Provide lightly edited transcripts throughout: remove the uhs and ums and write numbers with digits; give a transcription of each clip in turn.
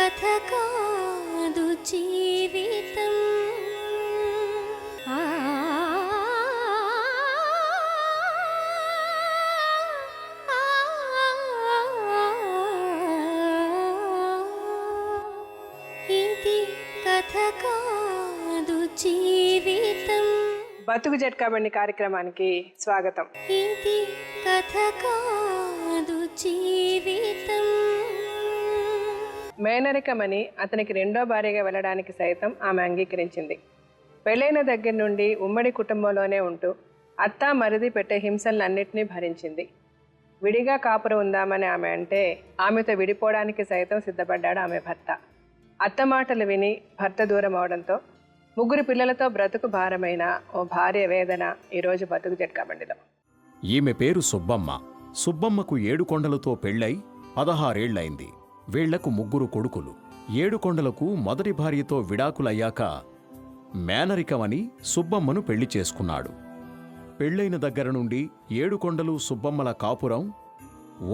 కథ కాదు జీవితం. ఇది కథ కాదు జీవితం. బతుకు జట్కా బండి కార్యక్రమానికి స్వాగతం. ఇది కథ కాదు జీవితం. మేనరికమని అతనికి రెండో భార్యగా వెళ్ళడానికి సైతం ఆమె అంగీకరించింది. పెళ్ళైన దగ్గర నుండి ఉమ్మడి కుటుంబంలోనే ఉంటూ అత్త మరిది పెట్టే హింసలన్నింటినీ భరించింది. విడిగా కాపురం ఉందామని ఆమె అంటే ఆమెతో విడిపోవడానికి సైతం సిద్ధపడ్డాడు ఆమె భర్త. అత్త మాటలు విని భర్త దూరం అవడంతో ముగ్గురు పిల్లలతో బ్రతుకు భారమైన ఓ భార్య వేదన ఈరోజు బతుకు జట్కా బండిలో. ఈమె పేరు సుబ్బమ్మ. సుబ్బమ్మకు 7 కొండలతో పెళ్ళై 16 ఏళ్లైంది. వీళ్లకు 3 కొడుకులు. 7 కొండలకు మొదటి భార్యతో విడాకులయ్యాక మేనరికమని సుబ్బమ్మను పెళ్లి చేసుకున్నాడు. పెళ్లైన దగ్గర నుండి 7 కొండలు సుబ్బమ్మల కాపురం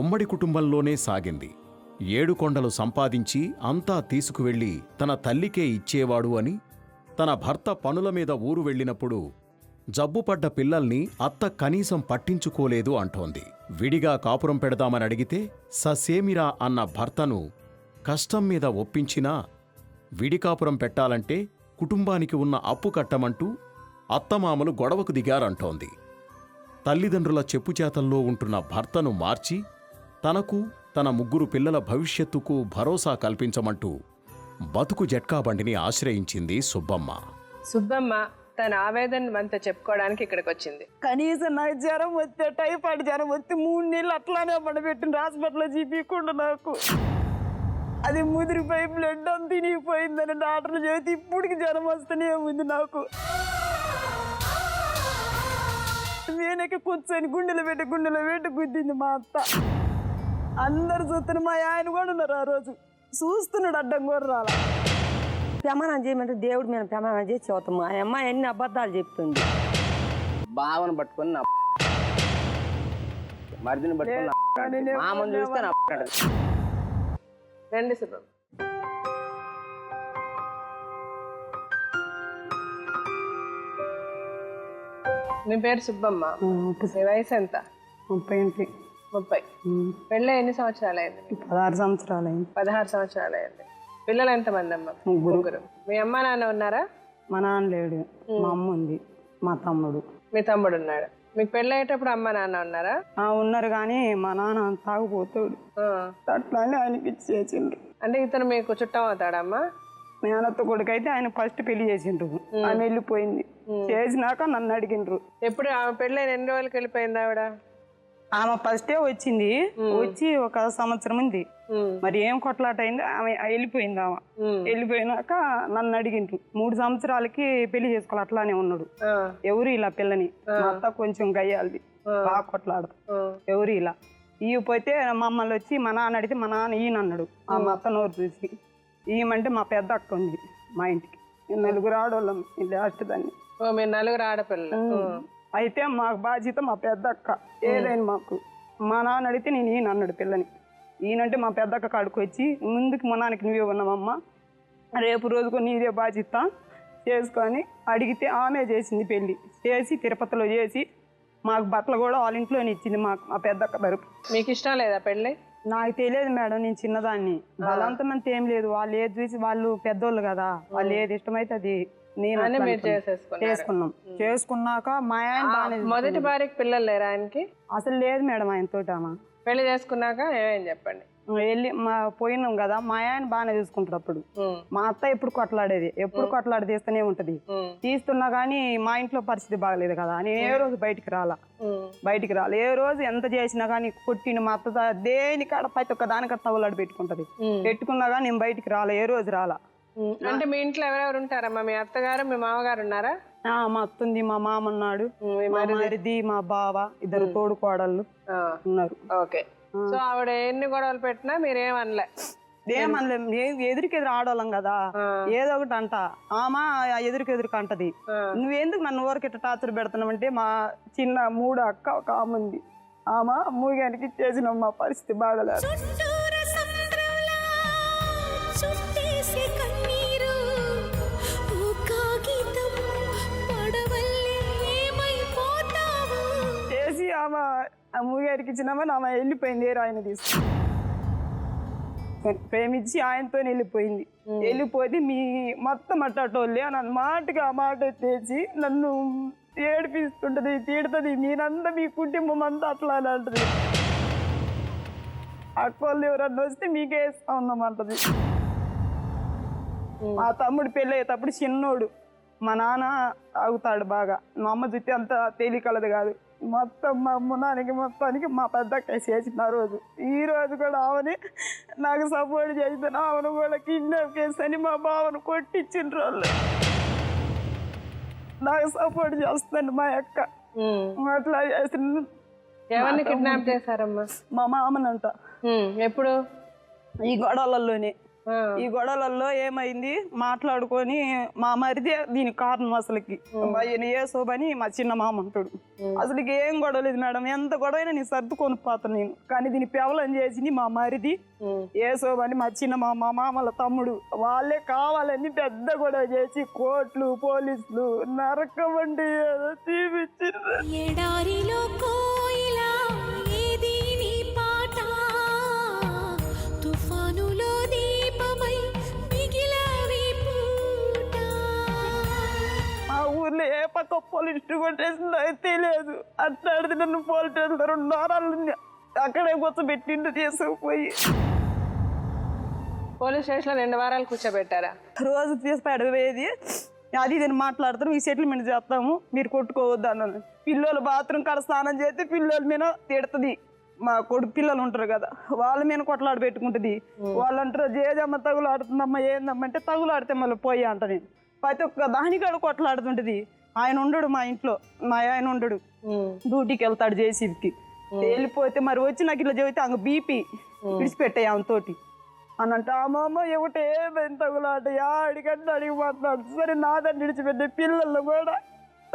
ఉమ్మడి కుటుంబంలోనే సాగింది. 7 కొండలు సంపాదించి అంతా తీసుకువెళ్లి తన తల్లికే ఇచ్చేవాడు అని తన భర్త పనుల మీద ఊరు వెళ్ళినప్పుడు జబ్బుపడ్డ పిల్లల్ని అత్త కనీసం పట్టించుకోలేదు అంటోంది. విడిగా కాపురం పెడదామని అడిగితే ససేమిరా అన్న భర్తను కష్టం మీద ఒప్పించినా విడికాపురం పెట్టాలంటే కుటుంబానికి ఉన్న అప్పు కట్టమంటూ అత్తమామలు గొడవకు దిగారంటోంది. తల్లిదండ్రుల చెప్పుచేతల్లో ఉంటున్న భర్తను మార్చి తనకు తన 3 పిల్లల భవిష్యత్తుకు భరోసా కల్పించమంటూ బతుకు జట్కా బండిని ఆశ్రయించింది సుబ్బమ్మ. సుబ్బమ్మ తన ఆవేదన అంతా చెప్పుకోవడానికి ఇక్కడికి వచ్చింది. కనీసం నాకు జ్వరం వస్తే టైఫాయిడ్ జ్వరం వస్తే 3 నెలలు అట్లానే పడబెట్టింది హాస్పిటల్లో చూపించకుండా. నాకు అది ముదిరిపోయి బ్లడ్ అంతా తినిగిపోయిందని డాక్టర్లు చేతి ఇప్పటికి జ్వరం వస్తూనే ఉంది. నాకు నేనకి కూర్చొని గుండెలు పెట్టి గుద్దింది మా అత్త. అందరు చూస్తున్న మా ఆయన కూడా ఉన్నారు. ఆ రోజు చూస్తున్నాడు, అడ్డం కూడా రాల. ప్రమాణం చేయమంటే దేవుడి మీద ప్రమాణం చేసి చదువుతాం. మా అమ్మ ఎన్ని అబద్ధాలు చెప్తుంది. బావను పట్టుకొని నా మరిదిని పట్టుకొని మామను చూస్తే నా రండి సుబ్బమ్మ. మీ పేరు సుబ్బమ్మ. మీ వయసు ఎంత? 30. 30. పెళ్ళి ఎన్ని సంవత్సరాలు అయింది? 16 సంవత్సరాలు అయింది. 16 సంవత్సరాలు అయింది. పిల్లలు ఎంతమంది అమ్మ? 3. మీ అమ్మ నాన్న ఉన్నారా? మా నాన్న లేడు, మా అమ్మ ఉంది, మా తమ్ముడు. మీ తమ్ముడు ఉన్నాడు. మీకు పెళ్ళి అయ్యేటప్పుడు అమ్మ నాన్న ఉన్నారా? ఉన్నారు కానీ మా నాన్న తాగుపోతాడు. అట్లానే ఆయనకి ఇచ్చేసిండ్రు. అంటే ఇతను మీకు చుట్టం అవుతాడమ్మా? మేనత్త కొడుకు అయితే ఆయన ఫస్ట్ పెళ్లి చేసిండ్రు. ఆమె వెళ్ళిపోయింది. చేసినాక నన్ను అడిగిండ్రు. ఎప్పుడు ఆమె పెళ్ళైన ఎన్ని రోజులకి వెళ్ళిపోయింది ఆవిడ? ఆమె ఫస్టే వచ్చింది. వచ్చి 1 సంవత్సరం ఉంది. మరి ఏం కొట్లాట అయింది, ఆమె వెళ్ళిపోయింది. ఆమె వెళ్ళిపోయినాక నన్ను అడిగిండ్రు. 3 సంవత్సరాలకి పెళ్లి చేసుకోవాలి, అట్లానే ఉన్నాడు. ఎవరు ఇలా పిల్లని? మా అత్త కొంచెం గయ్యాలది, బాగా కొట్లాడదు. ఎవరు ఇలా ఇవ్వపోతే మమ్మల్ని వచ్చి మా నాన్న అడిగితే మా నాన్న ఈయన అన్నాడు. ఆ మా అత్త నోరు చూసి ఈయమంటే మా పెద్ద అక్క ఉంది మా ఇంటికి. 4 ఆడవాళ్ళం, లాస్ట్ దాన్ని. మీరు 4 ఆడపిల్లలు. అయితే మాకు బాధ్యత మా పెద్ద అక్క. ఏదైనా మాకు మా నాన్న అడిగితే నేను ఈయన అన్నాడు పిల్లని. ఈయనంటే మా పెద్ద అక్క కాడికి వచ్చి ముందుకు మా నాన్నకి నువ్వే ఉన్నామమ్మా, రేపు రోజుకు నీదే బాధ్యత చేసుకొని అడిగితే ఆమె చేసింది పెళ్ళి. చేసి తిరుపతిలో చేసి మాకు బట్టలు కూడా వాళ్ళ ఇంట్లోనే ఇచ్చింది. మాకు మా పెద్ద అక్క తరపు. మీకు ఇష్టం లేదా పెళ్ళి? నాకు తెలియదు మేడం, నేను చిన్నదాన్ని. బలవంతం అంత ఏం లేదు. వాళ్ళు ఏది చూసి, వాళ్ళు పెద్దోళ్ళు కదా, వాళ్ళు ఏది ఇష్టమైతే అది చేసుకున్నాం. చేసుకున్నాక మా ఆయన మొదటి భార్యకి పిల్లలు లేరా ఆయనకి? అసలు లేదు మేడం ఆయన తోటి. ఆమె పెళ్లి చేసుకున్నాక ఏమేం చెప్పండి. వెళ్ళి పోయినాం కదా, మా ఆయన బాగానే చూసుకుంటారు. అప్పుడు మా అత్త ఎప్పుడు కొట్లాడేది, ఎప్పుడు కొట్లాడి తీస్తూనే ఉంటది. తీస్తున్నా కానీ మా ఇంట్లో పరిస్థితి బాగలేదు కదా, నేను ఏ రోజు బయటికి రాలా. ఏ రోజు ఎంత చేసినా కానీ కొట్టిన మా అత్త దేని కాడ ప్రతి ఒక్క దానికడ తగులాడు పెట్టుకుంటది. పెట్టుకున్నా కానీ నేను బయటికి రాలా, ఏ రోజు రాలా. అంటే మీ ఇంట్లో ఎవరెవరు ఉంటారమ్మా? మీ అత్తగారు, మీ మామగారు ఉన్నారా? మా అత్తుంది, మా మామ ఉన్నాడు, మా మరిది, మా బావ, 2 తోడు కోడళ్ళు ఉన్నారు. ఓకే. సో ఆవిడ ఎన్ని గొడవలు పెట్టినా మీరేమనలే? ఏమనలే. ఎదురుకెదురు ఆడవాళ్ళం కదా, ఏదో ఒకటి అంట. ఆమె ఎదురుకెదురుకు అంటది. నువ్వెందుకు నన్ను ఊరికిట్ట టార్చర్ పెడుతున్నావంటే, మా చిన్న 3 అక్క, ఒక ఆమె ఉంది. ఆమె మూగానికి ఇచ్చేసిన మా పరిస్థితి బాగలేదు. చుట్టేసే కన్నీరు ఓ కాగితం పడవల్లే ఏమైపోతావు. చేసి ఆమె అమ్మగారికి ఇచ్చినామని ఆమె వెళ్ళిపోయింది. ఆయన తీసుకు ప్రేమించి ఆయనతో వెళ్ళిపోయింది. వెళ్ళిపోతే మీ మొత్తం అట్టోళ్ళే నన్ను మాటగా ఆ మాట ఎత్తేసి నన్ను ఏడిపిస్తుంటది, తిడుతుంది. మీరంతా మీ కుటుంబం అంతా అట్లా అని అంటది. అక్కోళ్ళు ఎవరన్నా వస్తే మీకే వేస్తా ఉందామంటది. మా తమ్ముడు పెళ్ళి అయ్యేటప్పుడు చిన్నోడు, మా నాన్న తాగుతాడు బాగా. మా అమ్మ జుట్టి అంత తేలికలది కాదు. మొత్తం మా అమ్మ నాన్నకి మొత్తానికి మా పెద్దక్క చేసిన రోజు. ఈ రోజు కూడా ఆమెని నాకు సపోర్ట్ చేస్తాను. ఆమెను కూడా కిడ్నాప్ కేసు అని మా బావను కొట్టించిన రోజు నాకు సపోర్ట్ చేస్తాను మా అక్క. అట్లా చేసిన. ఎవరిని కిడ్నాప్ చేశారమ్మా? మా మామనంట. ఎప్పుడు? ఈ గొడవలలోనే. ఈ గొడవలలో ఏమైంది, మాట్లాడుకొని మా మరిది దీనికి కారణం అసలుకి. ఏ శోభని మా చిన్న మామ అంటాడు. అసలుకి ఏం గొడవ లేదు మేడం, ఎంత గొడవైనా నేను సర్దుకొని పోతాను నేను. కానీ దీన్ని పెవలం చేసింది మా మరిది ఏ శోభని మా చిన్న మా మామల తమ్ముడు. వాళ్ళే కావాలని పెద్ద గొడవ చేసి కోర్టులు పోలీసులు నరకమండి తీపిచ్చిండ్రు. ఎడారిలో కోయిలా ఏది నీ పాట, తుఫానులో దీపమై మిగిలావి పూట. మా ఊర్లో ఏ పక్క పోలీస్ కొట్టేసిందో తెలియదు. అట్లాడితే నన్ను పోలీస్ స్టేషన్ 2 వారాలు అక్కడే కూర్చోబెట్టిండు తీసుకుపోయి. పోలీస్ స్టేషన్లో 2 వారాలు కూర్చోబెట్టారా? రోజు తీసి పడవేది అది ఇది మాట్లాడతారు, మీ సెటిల్మెంట్ చేస్తాము, మీరు కొట్టుకోవద్దు అన్నాను. పిల్లలు బాత్రూమ్ కాడ స్నానం చేస్తే పిల్లల మీద తిడుతుంది. మా కొడుకు పిల్లలు ఉంటారు కదా, వాళ్ళ మీద కొట్లాడి పెట్టుకుంటుంది. వాళ్ళు అంటారు జేజమ్మ తగులాడుతుందమ్మా, ఏందమ్మా అంటే తగులాడితే మళ్ళీ పోయి అంట. నేను ప్రతి ఒక్క దానికాడ కొట్లాడుతుంటది. ఆయన ఉండడు మా ఇంట్లో, మా ఆయన ఉండడు, డ్యూటీకి వెళ్తాడు జేసీబీకి. వెళ్ళిపోతే మరి వచ్చి నాకు ఇట్లా చెబితే అంగ బీపీ విడిచిపెట్టాయి ఆమెతోటి అని అంటే అమ్మమ్మ ఏమిటి ఏమైంది తగులాట అడిగంటే అడిగి మాట్లాడుతుంది. సరే నాదని విడిచిపెట్టే పిల్లలు కూడా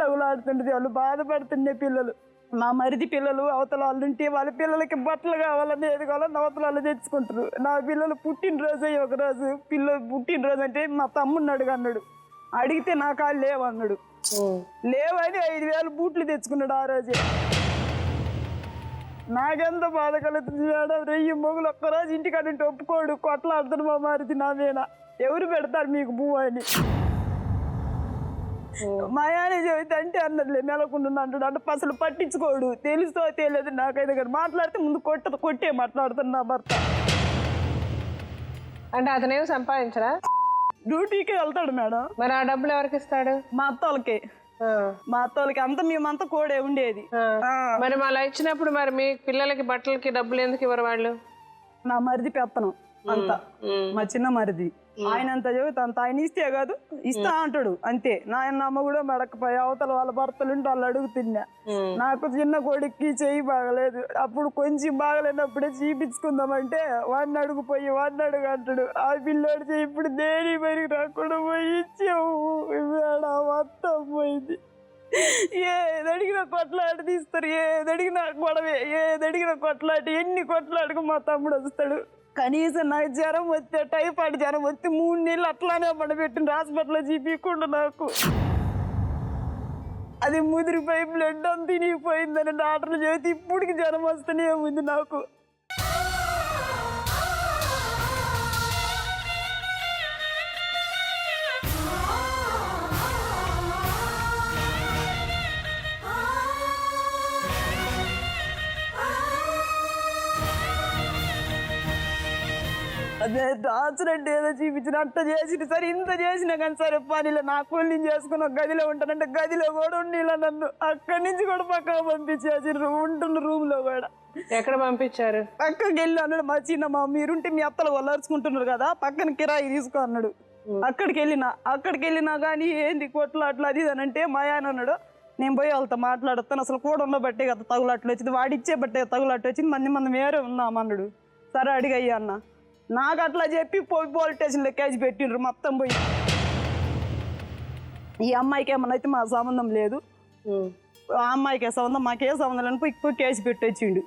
తగులాడుతుంటది. వాళ్ళు బాధపడుతుండే పిల్లలు. మా మరిది పిల్లలు అవతల వాళ్ళు ఉంటే వాళ్ళ పిల్లలకి బట్టలు కావాలని ఏది కావాలని అవతల వాళ్ళు తెచ్చుకుంటారు. నా పిల్లలు పుట్టినరోజు ఒకరోజు పిల్లలు పుట్టినరోజు అంటే మా తమ్ముడిని అన్నాడు. అడిగితే నా కాళ్ళు లేవన్నాడు. లేవని 5,000 బూట్లు తెచ్చుకున్నాడు ఆ రోజే. నాకెంత బాధ కలుగుతుంది మేడం. 1000 మొగులు ఒక్కరోజు ఇంటికాడ ఉంటే ఒప్పుకోడు, కొట్లాడుతాడు మా మరిది నా మీద. ఎవరు పెడతారు మీకు పువ్వు అని మా ఆయన చెబితే అంటే అన్నదిలే నెలకుండా అంటాడు. అంటే అసలు పట్టించుకోడు, తెలుసో తెలియదు నాకైతే. కానీ మాట్లాడితే ముందు కొట్టే మాట్లాడుతాను నా భర్త. అంటే అతనేం సంపాదించరా? డ్యూటీకి వెళ్తాడు మేడం. మరి ఆ డబ్బులు ఎవరికి ఇస్తాడు? మా అత్తోళ్ళకి. మా అత్తోళ్ళకి అంతా మేమంతా కోడే ఉండేది. మరి మళ్ళీ ఇచ్చినప్పుడు మరి మీ పిల్లలకి బట్టలకి డబ్బులు ఎందుకు ఇవ్వరు వాళ్ళు? నా మరిది పెత్తనం అంతా, మా చిన్న మరిది. ఆయన అంత చెబుతా అంత ఆయన ఇస్తే కాదు ఇస్తా అంటాడు అంతే. నాయన అమ్మ కూడా మెడకపోయి అవతల వాళ్ళ భర్తలుంటే వాళ్ళు అడుగుతున్నా. నాకు చిన్న కొడుక్కి చెయ్యి బాగలేదు, అప్పుడు కొంచెం బాగలేనప్పుడే చూపించుకుందామంటే వాడిని అడుగుపోయి వాడిని అడుగు అంటాడు. ఆ పిల్లోడు చెయ్యి ఇప్పుడు దేని పైకి రాకుండా పోయి ఇచ్చావు మొత్తం పోయింది. ఏదడిగినా కొట్లాడి తీస్తారు, ఏదడిగినా గొడవే, ఏదడిగినా కొట్లాడి. ఎన్ని కొట్లాడుకు మా తమ్ముడు వస్తాడు. కనీసం నాకు జ్వరం వస్తే టైఫాయిడ్ జ్వరం వస్తే 3 నెలలు అట్లానే పడబెట్టింది హాస్పిటల్లో చూపించకుండా. నాకు అది ముదిరిపోయి బ్లడ్ అంతా తినిగిపోయిందని డాక్టర్లు చెబితే ఇప్పటికి జ్వరం వస్తూనే ఉంది నాకు. అదే టార్చర్ అంటే ఏదో చూపించిన అట్ట చేసి సరే ఇంత చేసినా కానీ సరే పనిలో నా కూలి చేసుకుని ఒక గదిలో ఉంటానంటే గదిలో కూడా ఉండిలా నన్ను అక్కడి నుంచి కూడా పక్కకు పంపించేసి ఉంటున్న రూమ్ లో కూడా. ఎక్కడ పంపించారు? పక్కకి వెళ్ళి అన్నాడు మా చిన్న మా మీరుంటే మీ అత్తలు వల్లర్చుకుంటున్నారు కదా పక్కన కిరాయి తీసుకో అన్నాడు. అక్కడికి వెళ్ళినా కానీ ఏంది కొట్లాట్లు అది అని అంటే మా ఆయన అన్నాడు నేను పోయి వాళ్ళతో మాట్లాడుతాను, అసలు కూడంలో బట్టే కదా తగులాట్లు వచ్చింది, వాడిచ్చే బట్టే తగులాట్లు వచ్చింది, మనం వేరే ఉన్నామన్నాడు. సరే అడిగయ్యా అన్న. నాకు అట్లా చెప్పి పోలీస్ స్టేషన్లో కేసు పెట్టిండ్రు మొత్తం పోయి. ఈ అమ్మాయికి ఏమన్నా అయితే మా సంబంధం లేదు, ఆ అమ్మాయికే సంబంధం, మాకే సంబంధం లేని పోయి కేసు పెట్టొచ్చిండు.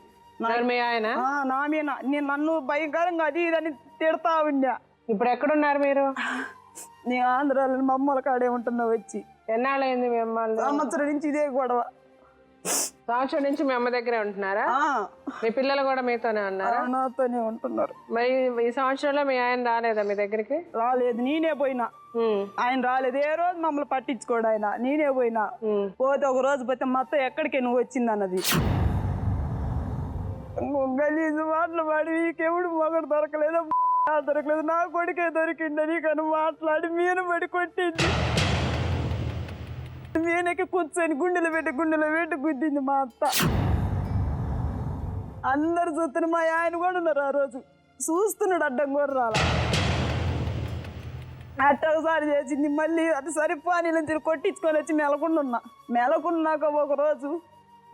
మీ ఆయన నా మీద నేను నన్ను భయంకరంగా అది ఇదని తిడతా ఉండా. ఇప్పుడు ఎక్కడున్నారు మీరు? నేను ఆంధ్రాలో మా అమ్మల కాడే ఉంటున్నా వచ్చి. ఎన్నాళ్ళైంది మీ అమ్మ? సంవత్సరం నుంచి ఇదే గొడవ. సంవత్సరం నుంచి మీ అమ్మ దగ్గరే ఉంటున్నారా? మీ పిల్లలు కూడా మీతోనే ఉన్నారా? నాతోనే ఉంటున్నారు. మరి ఈ సంవత్సరంలో మీ ఆయన రాలేదా మీ దగ్గరికి? రాలేదు, నేనే పోయినా. ఆయన రాలేదు, ఏ రోజు మమ్మల్ని పట్టించుకోడు ఆయన. నేనే పోయినా. పోతే ఒక రోజు పోతే మొత్తం ఎక్కడికి నువ్వు వచ్చింది అన్నది. గలీజు మాటలు పాడి మీకెవడు మొగడు దొరకలేదు, దొరకలేదు, నా కొడుకే దొరికిందని కానీ మాట్లాడి మీన పడి కొట్టింది. మీనకి కూర్చొని గుండెలు పెట్టి గుద్దింది మా అత్త. అందరు చూస్తున్న మా ఆయన కూడా ఉన్నారు. ఆ రోజు చూస్తున్నాడు, అడ్డం కూడా రాల. అట్ట ఒకసారి చేసింది. మళ్ళీ అది సరిపోని నుంచి కొట్టించుకొని వచ్చి మెలకున్నాక ఒక రోజు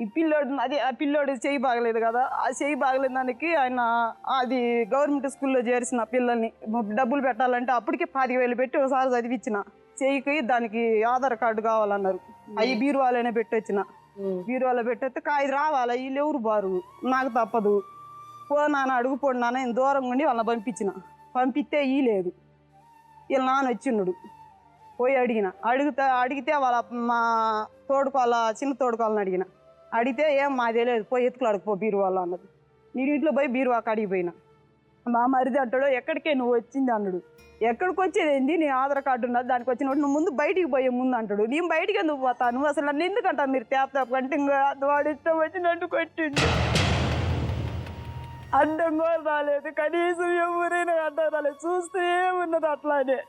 ఈ పిల్లోడు, అది ఆ పిల్లోడు చెయ్యి బాగలేదు కదా, ఆ చెయ్యి బాగలేదు దానికి ఆయన అది గవర్నమెంట్ స్కూల్లో చేర్చిన పిల్లల్ని డబ్బులు పెట్టాలంటే అప్పటికే 10,000 పెట్టి ఒకసారి చదివించిన. చెయ్యికి దానికి ఆధార్ కార్డు కావాలన్నారు. అవి బీరువాలోనే పెట్టొచ్చిన. బీరువాలో పెట్టేస్తే కాయది రావాలా, వీళ్ళు ఎవరు బారు, నాకు తప్పదు, పో నాన్న అడుగుపోండి నాన్న, నేను దూరంగా ఉండి వాళ్ళని పంపిస్తే ఈ లేదు. వీళ్ళ నాన్న వచ్చిన్నాడు, పోయి అడిగితే వాళ్ళ మా తోడుకోవాల చిన్న తోడుకోవాలని అడిగితే ఏం మాదే లేదు, పోయి ఎత్తుకులాడుకుపో బీరువాలో అన్నది. నేను ఇంట్లో పోయి బీరువాకి అడిగిపోయినా. మా మరిది అంటాడు, ఎక్కడికే నువ్వు వచ్చింది అన్నాడు. ఎక్కడికి వచ్చేది ఏంది, నీ ఆధార్ కార్డు ఉన్నది, దానికి వచ్చినప్పుడు నువ్వు ముందు బయటికి పోయే ముందు అంటాడు. నేను బయటికి ఎందుకు పోతాను, నువ్వు అసలు నన్ను ఎందుకంటా మీరు తేప్ అంటే వాడు ఇష్టం వచ్చినట్టు కొట్టిండు. అడ్డం కూడా రాలేదు, కనీసం ఎవరైనా అడ్డం రాలేదు, చూస్తే ఉన్నది అట్లానే.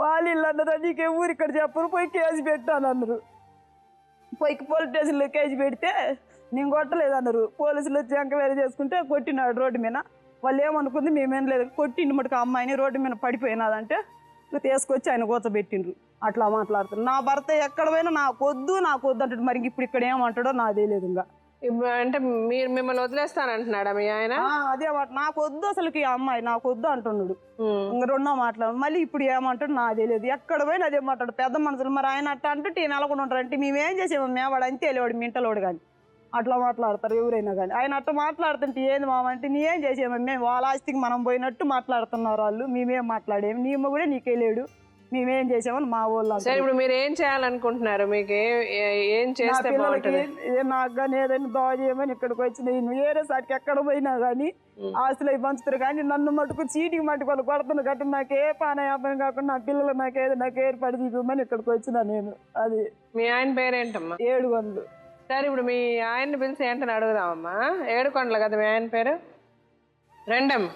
వాళ్ళు ఇల్లు అన్నారు, నీకే ఊరు ఇక్కడ చెప్పరు, పోయి కేసు పెట్టాను అన్నారు. పోయి పోలీస్ స్టేషన్లో కేసు పెడితే నేను కొట్టలేదు అన్నారు. పోలీసులు వచ్చి ఎంక్వైరీ చేసుకుంటే కొట్టినాడు రోడ్డు మీద. వాళ్ళు ఏమనుకుంది, మేమేం లేదు, కొట్టిండు మటుకు అమ్మాయిని రోడ్డు మీద పడిపోయినదంటే తీసుకొచ్చి ఆయన కూర్చోబెట్టిండ్రు. అట్లా మాట్లాడుతున్నారు. నా భర్త ఎక్కడ పోయినా నాకు వద్దు అంటాడు. మరి ఇప్పుడు ఇక్కడ ఏమంటాడో నాకు తెలియదు. ఇంకా అంటే మీరు మిమ్మల్ని వదిలేస్తానంటున్నాడా మీ ఆయన? అదే నాకు వద్దు, అసలుకి ఈ అమ్మాయి నాకు వద్దు అంటున్నాడు. ఇంక రెండో మాట్లాడు. మళ్ళీ ఇప్పుడు ఏమంటాడు నాకు తెలియదు. ఎక్కడ పోయినా అదే మాట్లాడు. పెద్ద మనుషులు మరి ఆయన అట్ట అంటే నెలకొని ఉంటారు. అంటే మేమేం చేసాము, మేవాడు అంతే వెళ్ళేవాడు, మీ ఇంటలోడు కానీ అట్లా మాట్లాడతారు ఎవరైనా కానీ. ఆయన అట్లా మాట్లాడుతుంటే ఏంది మామంటే నీ ఏం చేసాము, మేము వాళ్ళ ఆస్తికి మనం పోయినట్టు మాట్లాడుతున్నారు వాళ్ళు. మేమేం మాట్లాడేము, నీ కూడా నీకే లేడు, మేమేం చేసామని మా వాళ్ళు. సరే, ఇప్పుడు మీరు ఏం చేయాలనుకుంటున్నారు? మీకు ఏం చేస్తే బాగుంటుంది? నాకు కానీ ఏదైనా దోవ చేయమని ఇక్కడికి వచ్చిన. వేరే సాటికి ఎక్కడ పోయినా కానీ ఆస్తులు అవి పంచుతారు కానీ నన్ను మటుకు చీటికి మటుకు వాళ్ళు కొడుతున్నారు కాబట్టి నాకు ఏ పానయాపం కాకుండా నా పిల్లలు నాకు ఏర్పాటు చూపమని ఇక్కడికి వచ్చిన నేను. అది మీ ఆయన పేరేంటమ్మా? ఏడుకొండలు. సరే, ఇప్పుడు మీ ఆయన్ని పిలిచి ఏంటని అడుగుదామమ్మా. ఏడుకొండలు కదా మీ ఆయన పేరు? రెండమ్మ.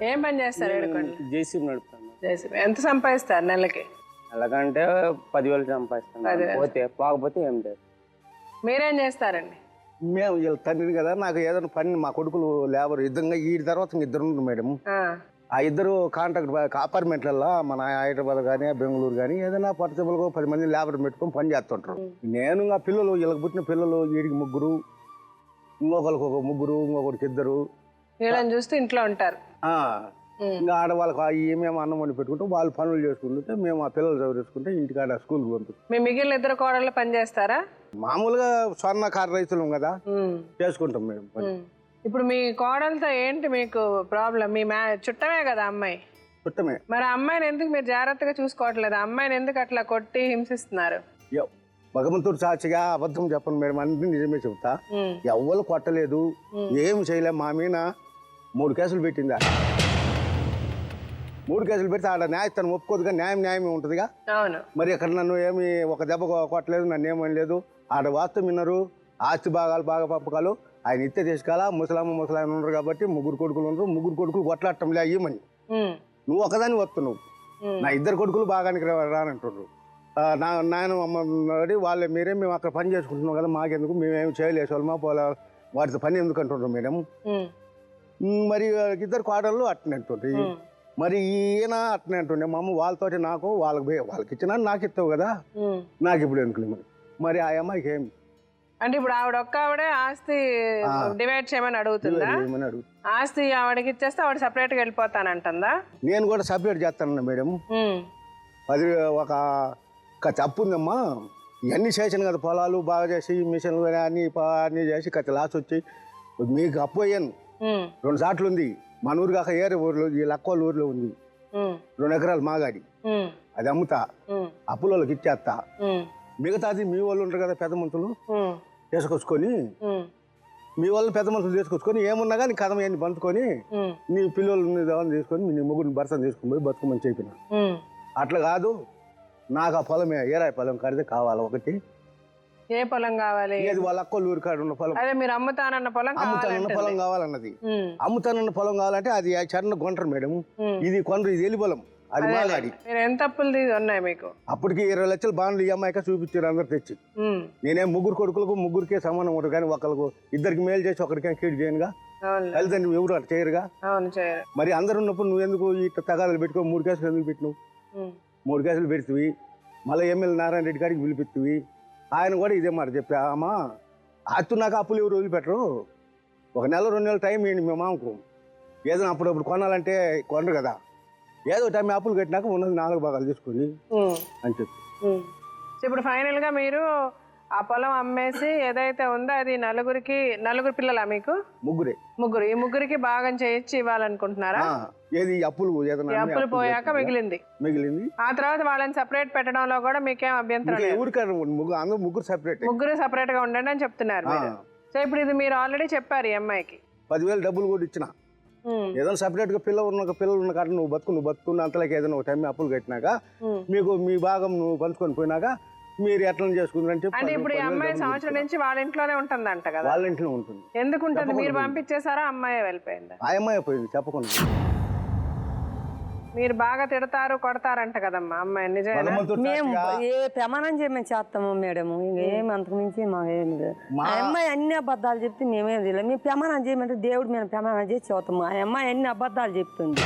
ఏం పని చేస్తారు ఏడుకొండలు? జేసీబీ నడుపుతాను. జేసీబీ. ఎంత సంపాదిస్తారు నెలకి? ఎలాగంటే 10,000 సంపాదిస్తాను, పోకపోతే ఏం లేదు. మీరేం చేస్తారండి? మేము వీళ్ళ తండ్రిని కదా, నాకు ఏదైనా పని, మా కొడుకులు లేబర్ ఇద్దరుగా ఈ తర్వాత ఇద్దరు ఉన్నారు మేడం. ఆ ఇద్దరు కాంట్రాక్ట్ అపార్ట్మెంట్లలో మన హైదరాబాద్ కానీ బెంగళూరు కానీ ఏదైనా పర్చబుల్గా 10 మంది లేబర్ పెట్టుకొని పని చేస్తుంటారు. నేను ఇంకా పిల్లలు, వీళ్ళకి పుట్టిన పిల్లలు వీడికి 3, ఇంకొకరికి 1 3, ఇంకొకరికి 2. వీళ్ళని చూస్తూ ఇంట్లో ఉంటారు. ఇంకా ఆడవాళ్ళకి ఏమేమి అన్నం వండి పెట్టుకుంటే వాళ్ళు పనులు చేసుకుంటుంటే మేము ఆ పిల్లలు చదివించుకుంటే ఇంటికాడ స్కూల్కి పంపిస్తాం. మీ మిగిలిన 2 కోడళ్ళు పని చేస్తారా? మామూలుగా స్వర్ణకార రైతులు కదా, చేసుకుంటాం మేడం పని. ఇప్పుడు మీ కోడలతో ఏంటి మీకు ప్రాబ్లం? మీ చుట్టమే కదా అమ్మాయి? చుట్టమే. మరి అమ్మాయిని ఎందుకు మీరు జాగ్రత్తగా చూసుకోవట్లేదు? అమ్మాయిని ఎందుకు అట్లా కొట్టి హింసిస్తున్నారు? భగవంతుడు సాక్షిగా అబద్ధం చెప్పను మేడం, అన్ని నిజమే చెబుతా. ఎవ్వరు కొట్టలేదు, ఏమి చేయలేదు. మా మీద 3 కేసులు పెట్టిందా. 3 కేసులు పెడితే ఆడ న్యాయస్థానం ఒప్పుకోదుగా, న్యాయమే ఉంటుందిగా. అవును. మరి అక్కడ నన్ను ఏమి ఒక దెబ్బ కొట్టలేదు, నన్ను ఏమని లేదు. ఆడ వాస్తవం విన్నారు, ఆస్తి బాగా పంపకాలు ఆయన ఇస్తే తీసుకోవాలా. ముసలాయన ఉన్నారు కాబట్టి 3 కొడుకులు ఉన్నారు, 3 కొడుకులు కొట్లాడటంలే అయ్యమని. నువ్వు ఒకదాన్ని వస్తున్నావు, నా 2 కొడుకులు బాగానికి రానంటున్నారు. నాయన అమ్మ వాళ్ళే మీరే మేము అక్కడ పని చేసుకుంటున్నాం కదా, మాకెందుకు, మేమేమి చేయలేసి వాళ్ళమా పోలే, వాటితో పని ఎందుకు అంటున్నారు మేడం. మరి 2 కోడళ్ళు అట్నే అంటుండ్రి, మరి ఈయన అట్నే అంటుండే. మా అమ్మ వాళ్ళతోటి నాకు వాళ్ళకి ఇచ్చినా నాకు ఇస్తావు కదా, నాకు ఇప్పుడు ఎందుకు. మరి ఆ అమ్మాయికి ఏమి అంటే ఇప్పుడు ఆవిడ ఒక్క ఆవిడే ఆస్తి డివైడ్ చేయమని అడుగుతుందా? ఆస్తి ఆవిడకి ఇచ్చేస్తే ఆవిడ సపరేట్గా వెళ్ళిపోతానంటుందా? నేను కూడా సపరేట్ చేస్తాను మేడం. ఒక అప్పు ఉందమ్మా. ఇవన్నీ చేసాను కదా, పొలాలు బాగా చేసి మిషన్లు అన్నీ చేసి కత్తి లాస్ వచ్చి మీకు అప్పు అయ్యాను. 2 సార్లు ఉంది. మన ఊరు కాక ఏరే ఊర్లో ఈ లక్కోళ్ళ ఊర్లో ఉంది 2 ఎకరాలు మాగాడి. అది అమ్ముతా, అప్పులకి ఇచ్చేస్తా. మిగతాది మీ వాళ్ళు ఉంటారు కదా పెద్ద మనుషులు తీసుకొచ్చుకొని, మీ వాళ్ళు పెద్ద మనుషులు తీసుకొచ్చుకొని ఏమున్నా కానీ కథం అన్ని పంచుకొని నీ పిల్లల్ని తీసుకొని నీ ముగ్గురిని భర్తను తీసుకుని పోయి బతుకమని చెప్పిన. అట్లా కాదు, నాకు ఆ పొలమే ఏరాయి పొలం కడితే కావాలి ఒకటి. ఏ పొలం కావాలి? ఏది వాళ్ళ అక్కలు ఊరి కాడ ఉన్న పొలం. అదే మీరు అమ్ముతానన్న పొలం కావాలన్నది. అమ్ముతానన్న పొలం కావాలంటే అది చరణ కొంటారు మేడం. ఇది కొండ్రు, ఇది ఎలి పొలం, అది మాగాడి. ఎంత అప్పులు ఉన్నాయి మీకు? అప్పటికి 20 లక్షల బాండ్లు ఈఎంఐగా చూపించారు అందరు తెచ్చి. నేనేం ముగ్గురు కొడుకులకు ముగ్గురికే సమానం ఉంటుంది కానీ ఒకరికి ఇద్దరికి మేలు చేసి ఒకరికే కీడు చేయనుగా. తల్లిదండ్రులు ఎవరు అట్లా చేయరుగా. మరి అందరు ఉన్నప్పుడు నువ్వు ఎందుకు ఇట్లా తగాదాలు పెట్టుకో? 3 కేసులు ఎందుకు పెట్టినావు? 3 కేసులు పెడుతుంది. మళ్ళీ ఎమ్మెల్యే నారాయణ రెడ్డి గారికి పిలిపిస్తుంది. ఆయన కూడా ఇదే మాట చెప్పా, అమ్మా నాకు అప్పులు ఎవరు వదిలిపెట్టరు, 1 నెల 2 నెలలు టైం ఇవ్వండి మేము మామకు. ఏదైనా అప్పుడప్పుడు కొనాలంటే కొనరు కదా, ఏదో టైం అప్పులు కట్టినాక ఉన్నది 4 భాగాలు తీసుకొని అని చెప్పి. ఇప్పుడు ఫైనల్ గా మీరు ఆ పొలం అమ్మేసి ఏదైతే ఉందో అది నలుగురు పిల్లలా మీకు? ముగ్గురు. ఈ ముగ్గురికి భాగం చేయించి ఇవ్వాలనుకుంటున్నారా? ఏది అప్పులు అప్పులు పోయాక మిగిలింది. ఆ తర్వాత వాళ్ళని సెపరేట్ పెట్టడంలో కూడా మీకేం అభ్యంతరం లేదు? ముగ్గురు సెపరేట్ గా ఉండండి అని చెప్తున్నారు మీరు. సో ఇప్పుడు ఇది మీరు ఆల్రెడీ చెప్పారు ఈ అమ్మాయికి. 10,000 డబ్బులు కూడా ఇచ్చిన. ఏదైనా సెపరేట్ గా పిల్లలు ఉన్న కాడ నువ్వు బతుకున్న అంతలోకి ఏదైనా ఒక టైం అప్పులు కట్టినాక మీకు మీ భాగం నువ్వు పంచుకొని పోయినాక మీరు ఎట్లా చేసుకుంటారని చెప్పి. అంటే ఇప్పుడు ఈ అమ్మాయి సంవత్సరం నుంచి వాళ్ళ ఇంట్లోనే ఉంటుందంట కదా? వాళ్ళ ఇంట్లో ఉంటుంది. ఎందుకు ఉంటుంది? మీరు పంపించేసారా? అమ్మాయి వెళ్ళిపోయిందా? ఆ అమ్మాయి పోయింది చెప్పకుండా. మీరు బాగా తిడతారు కొడతారంట కదమ్మా అమ్మాయి, నిజమేనా? మేము ఏ ప్రమాణం చేయమని చేస్తాము మేడం, ఇంకేం అంతకు మించి మాకేం లేదు. ఆ అమ్మాయి అన్ని అబద్ధాలు చెప్తే మేమేం తెలియదు. మేము ప్రమాణం చేయమంటే దేవుడు మేము ప్రమాణం చేసి చదువుతాము. ఆ అమ్మాయి అన్ని అబద్ధాలు చెప్తుంది.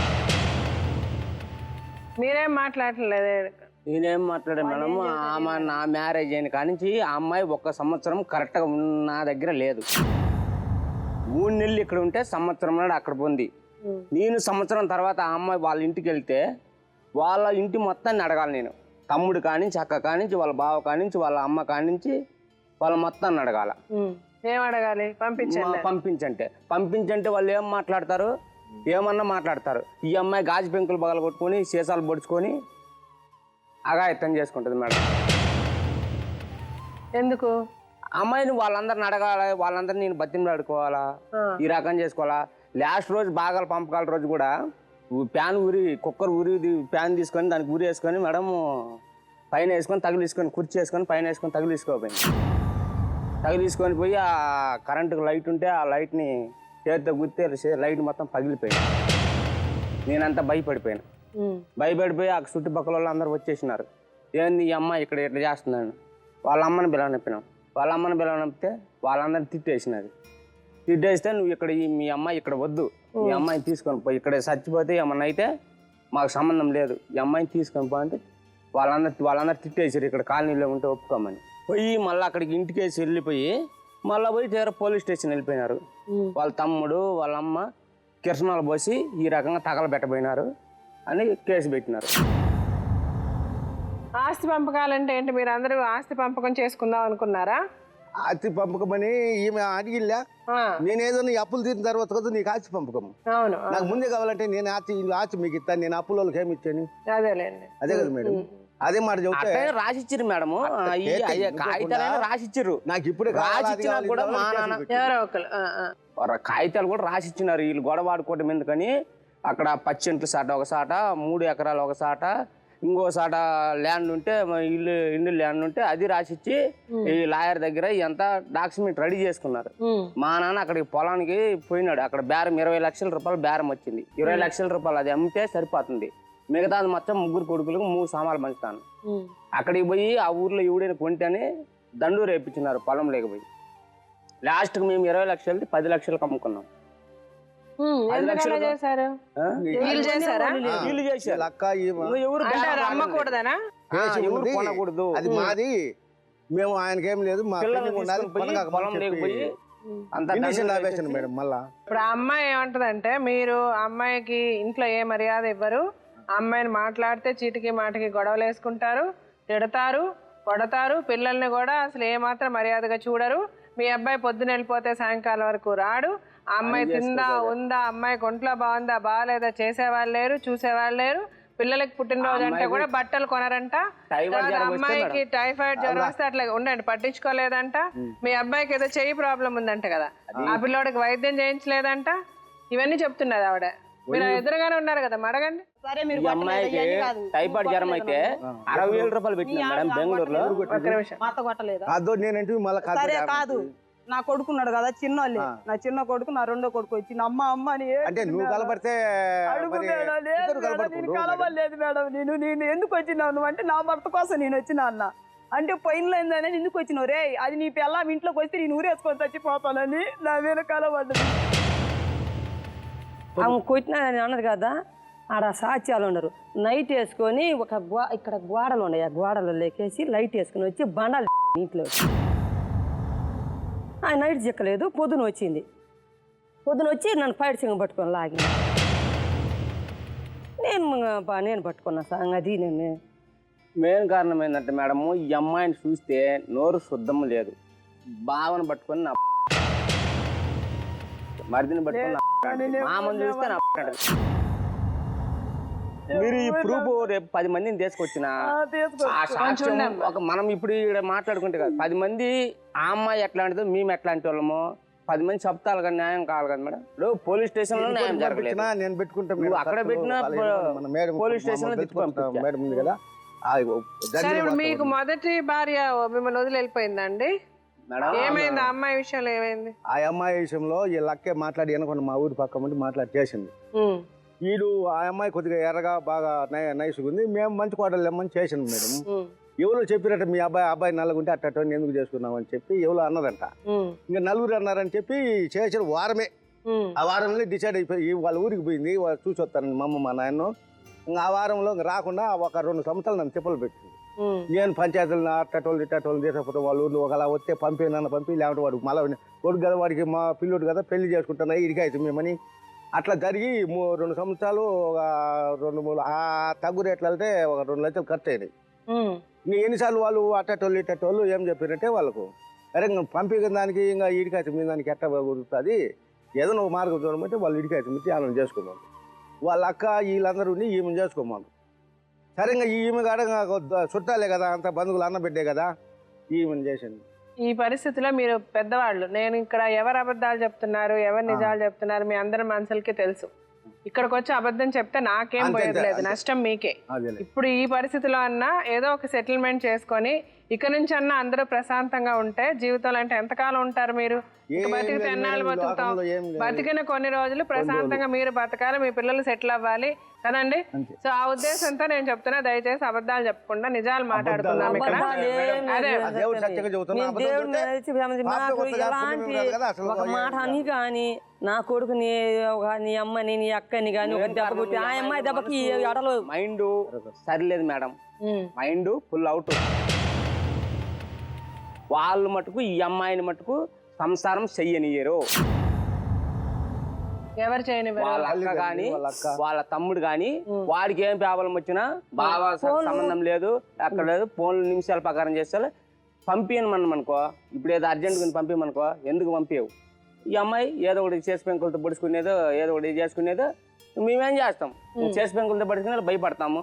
మీరేం మాట్లాడలేదు? నేనేం మాట్లాడే మేడం, ఆమె నా మ్యారేజ్ అయిన కానించి ఆ అమ్మాయి 1 సంవత్సరం కరెక్ట్గా నా దగ్గర లేదు. 3 నెలలు ఇక్కడ ఉంటే సంవత్సరం నాడు అక్కడ పొంది. నేను సంవత్సరం తర్వాత ఆ అమ్మాయి వాళ్ళ ఇంటికి వెళ్తే వాళ్ళ ఇంటి మొత్తాన్ని అడగాలి నేను. తమ్ముడు కానించి, అక్క కానించి, వాళ్ళ బావ కానించి, వాళ్ళ అమ్మ కానించి వాళ్ళ మొత్తాన్ని అడగాల. ఏం అడగాలి? పంపించంటే వాళ్ళు ఏం మాట్లాడతారు? ఏమన్నా మాట్లాడతారు. ఈ అమ్మాయి గాజు పెంకులు బగలు కొట్టుకొని సీసాలు పొడుచుకొని అఘాయిత్యం చేసుకుంటుంది మేడం. ఎందుకు? అమ్మాయిని వాళ్ళందరిని అడగాలి, వాళ్ళందరినీ నేను బతిమలాడుకోవాలా, ఈ రకం చేసుకోవాలా. లాస్ట్ రోజు భాగాల పంపకాల రోజు కూడా కుక్కర్ ప్యాన్ తీసుకొని దానికి ఊరి వేసుకొని మేడం పైన వేసుకొని తగిలిసుకొని కుర్చీ వేసుకొని పైన వేసుకొని తగిలిసుకొని పోయి ఆ కరెంటు లైట్ ఉంటే ఆ లైట్ని చేతితో గుర్తే లైట్ మొత్తం పగిలిపోయింది. నేనంతా భయపడిపోయాను. భయపడిపోయి ఆ చుట్టుపక్కల వాళ్ళు అందరూ వచ్చేసినారు. ఏంది ఈ అమ్మాయి ఇక్కడ ఇట్లా చేస్తున్నాను. వాళ్ళ అమ్మని పిలవనిప్పినాం. వాళ్ళ అమ్మని పిలవనిపితే వాళ్ళందరినీ తిట్టేస్తే నువ్వు ఇక్కడ మీ అమ్మాయి ఇక్కడ వద్దు, ఈ అమ్మాయిని తీసుకొని పోయి ఇక్కడ చచ్చిపోతే ఏమన్నా అయితే మాకు సంబంధం లేదు, ఈ అమ్మాయిని తీసుకొని పో అంటే వాళ్ళందరూ తిట్టేసారు. ఇక్కడ కాలనీలో ఉంటే ఒప్పుకోమని పోయి మళ్ళీ అక్కడికి ఇంటికేసి వెళ్ళిపోయి మళ్ళీ పోయి తీరా పోలీస్ స్టేషన్ వెళ్ళిపోయినారు. వాళ్ళ తమ్ముడు వాళ్ళ అమ్మ కిరసనాలు పోసి ఈ రకంగా తగలబెట్టబోయినారు అని కేసు పెట్టినారు. ఆస్తి పంపకాలంటే ఏంటి? మీరు అందరూ ఆస్తి పంపకం చేసుకుందాం అనుకున్నారా? ఆస్తి పంపకం అని ఈమె అడిగిల్లా. నేనేదో నీ అప్పులు తీరిన తర్వాత కదా నీకు ఆస్తి పంపకం. అవును, నాకు ముందే కావాలంటే నేను ఆస్తి మీకు ఇస్తాను, నేను అప్పులకి ఏమి ఇచ్చాను? అదే కదా మేడం, అదే మాట చెబుతే రాసిచ్చారు మేడం. కాగితాలు రాసిచ్చారు. నాకు ఇప్పుడు రాసిచ్చినా కూడా మా నాన్న కాగితాలు కూడా రాసిచ్చినారు. వీళ్ళు గొడవ ఆడుకోవడం ఎందుకని అక్కడ 10 సెంట్లు సాట ఒక సాట, 3 ఎకరాలు ఒక సాట, ఇంకో సాట ల్యాండ్ ఉంటే ఇల్లు ల్యాండ్ ఉంటే అది రాసిచ్చి ఈ లాయర్ దగ్గర ఎంత డాక్యుమెంట్ రెడీ చేసుకున్నారు. మా నాన్న అక్కడికి పొలానికి పోయినాడు. అక్కడ బేరం 20 లక్షల రూపాయలు బేరం వచ్చింది. 20 లక్షల రూపాయలు అది అమ్మితే సరిపోతుంది. మిగతాది మొత్తం 3 కొడుకులకు 3 సామాన్లు పంచుతాను. అక్కడికి పోయి ఆ ఊర్లో ఎవడైనా కొంటేనే దండు రేపించినారు పొలం లేకపోయి. లాస్ట్కి మేము 20 లక్షలది 10 లక్షలకు అమ్ముకున్నాం. 10 లక్షలు కొనకూడదు, అది మాది, మేము ఆయనకేం లేదు, మా పొలం లేకపోయి మేడం. మళ్ళా ఇప్పుడు ఆ అమ్మాయి ఏమంటదంటే మీరు అమ్మాయికి ఇంట్లో ఏ మర్యాద ఇవ్వరు, ఆ అమ్మాయిని మాట్లాడితే చీటికి మాటికి గొడవలు వేసుకుంటారు, తిడతారు, కొడతారు. పిల్లల్ని కూడా అసలు ఏమాత్రం మర్యాదగా చూడరు. మీ అబ్బాయి పొద్దున వెళ్ళిపోతే సాయంకాలం వరకు రాడు. ఆ అమ్మాయి తిందా ఉందా, అమ్మాయి ఒంట్లో బాగుందా బాగాలేదా చేసేవాళ్ళు లేరు, చూసేవాళ్ళు లేరు. పిల్లలకి పుట్టినరోజు అంటే కూడా బట్టలు కొనరంట. అమ్మాయికి టైఫాయిడ్ జ్వరం వస్తే అట్లా ఉండండి పట్టించుకోలేదంట. మీ అబ్బాయికి ఏదో చెయ్యి ప్రాబ్లం ఉందంట కదా, ఆ పిల్లోడికి వైద్యం చేయించలేదంట. ఇవన్నీ చెప్తున్నది ఆవిడ. మీరు ఎదురుగానే ఉన్నారు కదా, అడగండి. ఈ అమ్మాయికి టైఫాయిడ్ జ్వరం అయితే 60,000 రూపాయలు పెట్టినా మేడం బెంగళూరులో. ఒక్క నిమిషం. మాత కొట్టలేదా? అదో నేనంటే మళ్ళీ సరే కాదు, నా కొడుకున్నాడు కదా చిన్నోళ్ళే, నా చిన్న కొడుకు నా రెండో కొడుకు వచ్చి అమ్మ అమ్మ అని అంటే నువ్వు కలపడితే నేను కలవలేదు మేడం. నేను ఎందుకు వచ్చినావు నువ్వు అంటే, నా భర్త కోసం నేను వచ్చినా అన్న అంటే పోయినలేదని ఎందుకు వచ్చినావు రే, అది నీ పిల్ల ఇంట్లోకి వస్తే నేను ఊరేసుకొని చచ్చిపోతానని నా మీద కలవడ్డది. ఆమె కొట్టినానని అన్నది కదా, ఆడ సాక్ష్యాలు ఉండరు. నైట్ వేసుకొని ఇక్కడ గోడలు ఉన్నాయి, ఆ గోడలు లేకేసి లైట్ వేసుకొని వచ్చి బండాలు ఇంట్లో ఆ నైట్ చిక్కలేదు. పొద్దున వచ్చింది, పొద్దున వచ్చి నన్ను పైడి సింగ పట్టుకొని లాగి నేను పట్టుకున్నా సంగతి. నేను మెయిన్ కారణం ఏంటంటే మేడము, ఈ అమ్మాయిని చూస్తే నోరు శుద్ధం లేదు. బావని పట్టుకొని నా మరిదిని పట్టుకొని మామని చూస్తే నా మీరు ఈ ప్రూఫ్ రేపు 10 మందిని తీసుకొచ్చిన ఆ సాక్ష్యం మనం ఇప్పుడు ఇక్కడ మాట్లాడుకుంటే కదా 10 మంది ఆ అమ్మాయి ఎట్లాంటిదో మేము ఎట్లాంటి వాళ్ళమో 10 మంది చెప్తారు కదా, న్యాయం కావాలి కదా మేడం. ఇప్పుడు పోలీస్ స్టేషన్ లో న్యాయం జరగలేదు, నేను పెట్టుకుంటాను. నువ్వు అక్కడ పెట్టిన పోలీస్ స్టేషన్ లో మేడం ఉంది కదా. సరే, ఇప్పుడు మీకు మొదటి భార్య మిమ్మల్ని వదిలి వెళ్ళిపోయిందండి, ఏమైంది? ఆ అమ్మాయి విషయంలో ఏమైంది? ఆ అమ్మాయి విషయంలో ఈ లక్కే మాట్లాడి అనుకోండి, మా ఊరి పక్క ముందు మాట్లాడి చేసింది. వీడు ఆ అమ్మాయి కొద్దిగా ఎర్రగా బాగా నైస్గా ఉంది, మేము మంచి కోటలు లేమని చేసింది మేడం. ఎవరు చెప్పినట్టు మీ అబ్బాయి నల్లగుంటే అట్ట ఎందుకు చేసుకున్నావు అని చెప్పి ఎవరు అన్నదంట. ఇంకా నలుగురు అన్నారని చెప్పి చేసిన వారమే, ఆ వారంలో డిసైడ్ అయిపోయి వాళ్ళ ఊరికి పోయింది, వాళ్ళు చూసి వస్తానని మా అమ్మ మా నాయన. ఇంకా ఆ వారంలో రాకుండా ఒక 2 సంవత్సరాలు నన్ను తిప్పలు పెట్టింది. నేను పంచాయతీలు అట్టటోళ్ళు ఇట్టటోళ్ళు తీసుకపోతే వాళ్ళ ఊళ్ళో ఒకలా వస్తే నన్ను పంపి, లేకపోతే వాడికి మళ్ళీ కొడుకు కదా, వాడికి మా పిల్లోడు కదా పెళ్లి చేసుకుంటున్నా ఇడికి అవుతుంది మేమని అట్లా జరిగి 2 సంవత్సరాలు ఒక 2-3 ఆ తగ్గు రేట్లు వెళ్తే ఒక 2 లక్షలు ఖర్చు అయినాయి. ఇంకా ఎన్నిసార్లు వాళ్ళు అట్టటోళ్ళు ఇట్టటోళ్ళు ఏం చెప్పారంటే వాళ్ళకు, అరే ఇంకా పంపించిన దానికి ఇంకా ఇడికాయ మీద దానికి ఎట్ట కుదురుతుంది, ఏదైనా ఒక మార్గం చూడమంటే వాళ్ళు ఇడికాయ మీద ఆమెను చేసుకోమని, వాళ్ళ అక్క వీళ్ళందరూ ఈమెను చేసుకోమని. సరే ఇంకా ఈమె కాడ చుట్టాలే కదా, అంత బంధువులు అన్నబిడ్డే కదా, ఈమెను చేసింది. ఈ పరిస్థితిలో మీరు పెద్దవాళ్ళు, నేను ఇక్కడ ఎవరు అబద్ధాలు చెప్తున్నారు ఎవరు నిజాలు చెప్తున్నారు మీ అందరి మనుషులకి తెలుసు. ఇక్కడికి వచ్చి అబద్ధం చెప్తే నాకేం పోయేది, నష్టం మీకే. ఇప్పుడు ఈ పరిస్థితిలో అన్నా ఏదో ఒక సెటిల్మెంట్ చేసుకొని ఇక నుంచి అన్నా అందరూ ప్రశాంతంగా ఉంటే జీవితంలో అంటే ఎంతకాలం ఉంటారు మీరు? బతికితే ఎన్నాళ్ళు బతుకుతాం? బతికిన కొన్ని రోజులు ప్రశాంతంగా మీరు బతకాలి, మీ పిల్లలు సెటిల్ అవ్వాలి కదండి. సో ఆ ఉద్దేశంతో నేను చెప్తున్నా, దయచేసి అబద్ధాలు చెప్పకుండా నిజాలు మాట్లాడుకుందాం ఇక్కడ. అదే ఒక మాట అని కానీ నా కొడుకుని నీ అమ్మని నీ అక్కని కానీ ఒక దెబ్బ కొట్టి ఆ అమ్మాయి దెబ్బకి ఎడలు మైండ్ సరిలేదు మేడం, మైండ్ ఫుల్ అవుట్. వాళ్ళు మటుకు ఈ అమ్మాయిని మటుకు సంసారం చెయ్యనియరు. ఎవరు చేయని? వాళ్ళ అక్క గాని వాళ్ళ తమ్ముడు గాని వాడికి ఏం ప్రాబ్లం వచ్చినా బాగా సంబంధం లేదు, అక్కడ లేదు, ఫోన్లు నిమిషాల ప్రకారం చేస్తే పంపించను మనం అనుకో. ఇప్పుడు ఏదో అర్జెంట్ పంపించమనుకో, ఎందుకు పంపించవు? ఈ అమ్మాయి ఏదో ఒకటి చేసి పెంకులతో పడుచుకునేదో ఏదో ఒకటి చేసుకునేదో మేమేం చేస్తాం, చేసి పెంకులతో పడుచుకునేది భయపడతాము,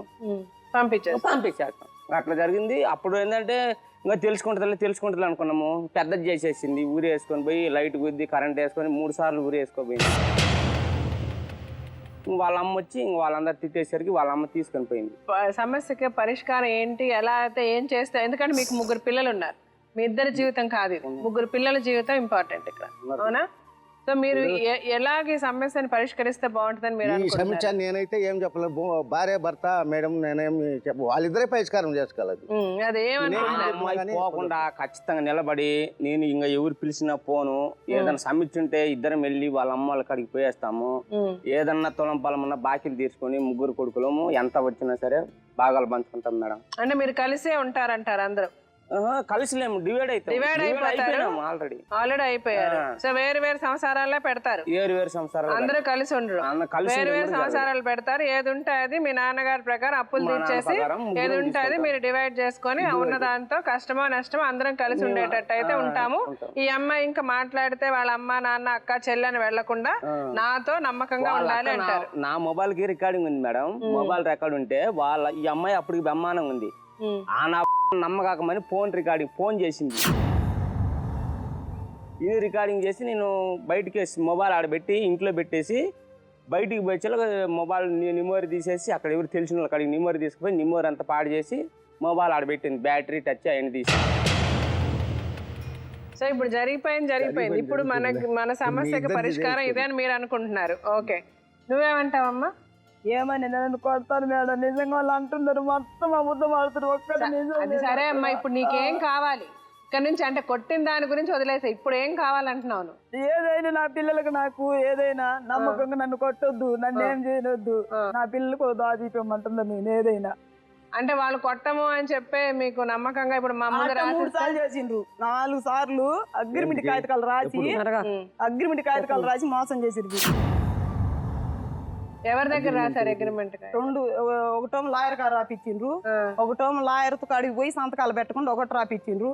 పంపించేస్తాం. అట్లా జరిగింది. అప్పుడు ఏంటంటే ఇంకా తెలుసుకుంటుంది అనుకున్నాము, పెద్దది చేసేసింది. ఊరి వేసుకొని పోయి లైట్ గుద్ది కరెంట్ వేసుకొని 3 సార్లు ఊరి వేసుకోపోయింది. వాళ్ళ అమ్మ వచ్చి ఇంక వాళ్ళందరూ తిట్టేసరికి వాళ్ళ అమ్మ తీసుకొని పోయింది. సమస్యకి పరిష్కారం ఏంటి, ఎలా అయితే ఏం చేస్తే? ఎందుకంటే మీకు 3 పిల్లలు ఉన్నారు, మీ ఇద్దరి జీవితం కాదు ఇది, 3 పిల్లల జీవితం ఇంపార్టెంట్ ఇక్కడ, అవునా? సో మీరు ఎలాగ సమస్యను పరిష్కరిస్తే బాగుంటుందని మీరు అనుకుంటున్నారు? నేనైతే ఏం చెప్పలేదు, భార్య భర్త మేడం నేనేమి వాళ్ళిద్దరే పరిష్కారం చేసుకోవాలి. పోకుండా ఖచ్చితంగా నిలబడి నేను ఇంకా ఎవరు పిలిచినా పోను, ఏదైనా సమ్మిచ్చుంటే ఇద్దరం వెళ్ళి వాళ్ళ అమ్మ వాళ్ళ కాడికి పోయేస్తాము, ఏదన్నా తులం పొలమన్నా బాకీలు తీసుకొని 3 కొడుకులము ఎంత వచ్చినా సరే భాగాలు పంచుకుంటాం మేడం. అంటే మీరు కలిసే ఉంటారంటారు అందరూ? కలిసి లేము, డివైడ్ Divide అయిపోతారు. అయిపోయినాము ఆల్రెడీ. ఆల్రెడీ అయిపోయారు. సో వేరు వేరు సంసారాలే పెడతారు, వేరు సంసారాలు అందరూ కలిసి ఉండరు, కలిసి వేరు వేరు సంసారాలు పెడతారు. ఏది ఉంటే అది మీ నాన్నగారి ప్రకారం అప్పులు తీర్చేసి ఏది ఉంటే అది మీరు డివైడ్ చేసుకొని ఉన్న దాంతో కష్టమో నష్టమో అందరం కలిసి ఉండేటట్టు అయితే ఉంటాము. ఈ అమ్మాయి ఇంకా మాట్లాడితే వాళ్ళ అమ్మ నాన్న అక్క చెల్లెని వెళ్లకుండా నాతో నమ్మకంగా ఉండాలి అంటారు. నా మొబైల్ కి రికార్డింగ్ ఉంది మేడం, మొబైల్ రికార్డ్ ఉంటే ఈ అమ్మాయి అప్పటికి బ్రహ్మాండంగా ఉంది. ఆ నా నమ్మకాకమని ఫోన్ చేసింది. ఇది రికార్డింగ్ చేసి నేను బయటికి మొబైల్ ఆడబెట్టి ఇంట్లో పెట్టేసి బయటికి వచ్చేలా మొబైల్ నిమోరీ తీసేసి అక్కడ ఎవరు తెలిసిన వాళ్ళు అక్కడికి నిమోరీ తీసుకుపోయి నిమోరీ అంతా పాడు చేసి మొబైల్ ఆడబెట్టింది, బ్యాటరీ టచ్ అవన్నీ తీసి. సో ఇప్పుడు జరిగిపోయింది. ఇప్పుడు మన సమస్యకి పరిష్కారం ఇదే అని మీరు అనుకుంటున్నారు. ఓకే, నువ్వేమంటావమ్మా? ఏమని నన్ను కొడతారు మేడం, నిజంగా వాళ్ళు అంటున్నారు మొత్తం అబద్ధం ఆడుతారు. ఒక్కటి నిజం. అది సరే అమ్మా, ఇప్పుడు నీకేం కావాలి ఇక్కడ నుంచి? అంటే కొట్టిన దాని గురించి వదిలేసా, ఇప్పుడు ఏం కావాలంటున్నావు? ఏదైనా నా పిల్లలకు నాకు ఏదైనా నమ్మకంగా నన్ను కొట్టొద్దు, నన్ను ఏం చేయనొద్దు, నా పిల్లలకు దాచిపోమంటున్నాను నేను ఏదైనా. అంటే వాళ్ళు కొట్టము అని చెప్పే మీకు నమ్మకంగా ఇప్పుడు మా ముందు 3 సార్లు చేసిండ్రు, 4 సార్లు అగ్రిమెంట్ కాగితాలు రాసి మోసం చేసిండ్రు. ఎవరి దగ్గర రాశారు అగ్రిమెంట్? ఒకటేమో లాయర్ గారు రాపిచ్చిండ్రు, ఒకటేమో లాయర్ తో కాడికి పోయి సంతకాలు పెట్టకుండా ఒకటి రాపిచ్చిండ్రు,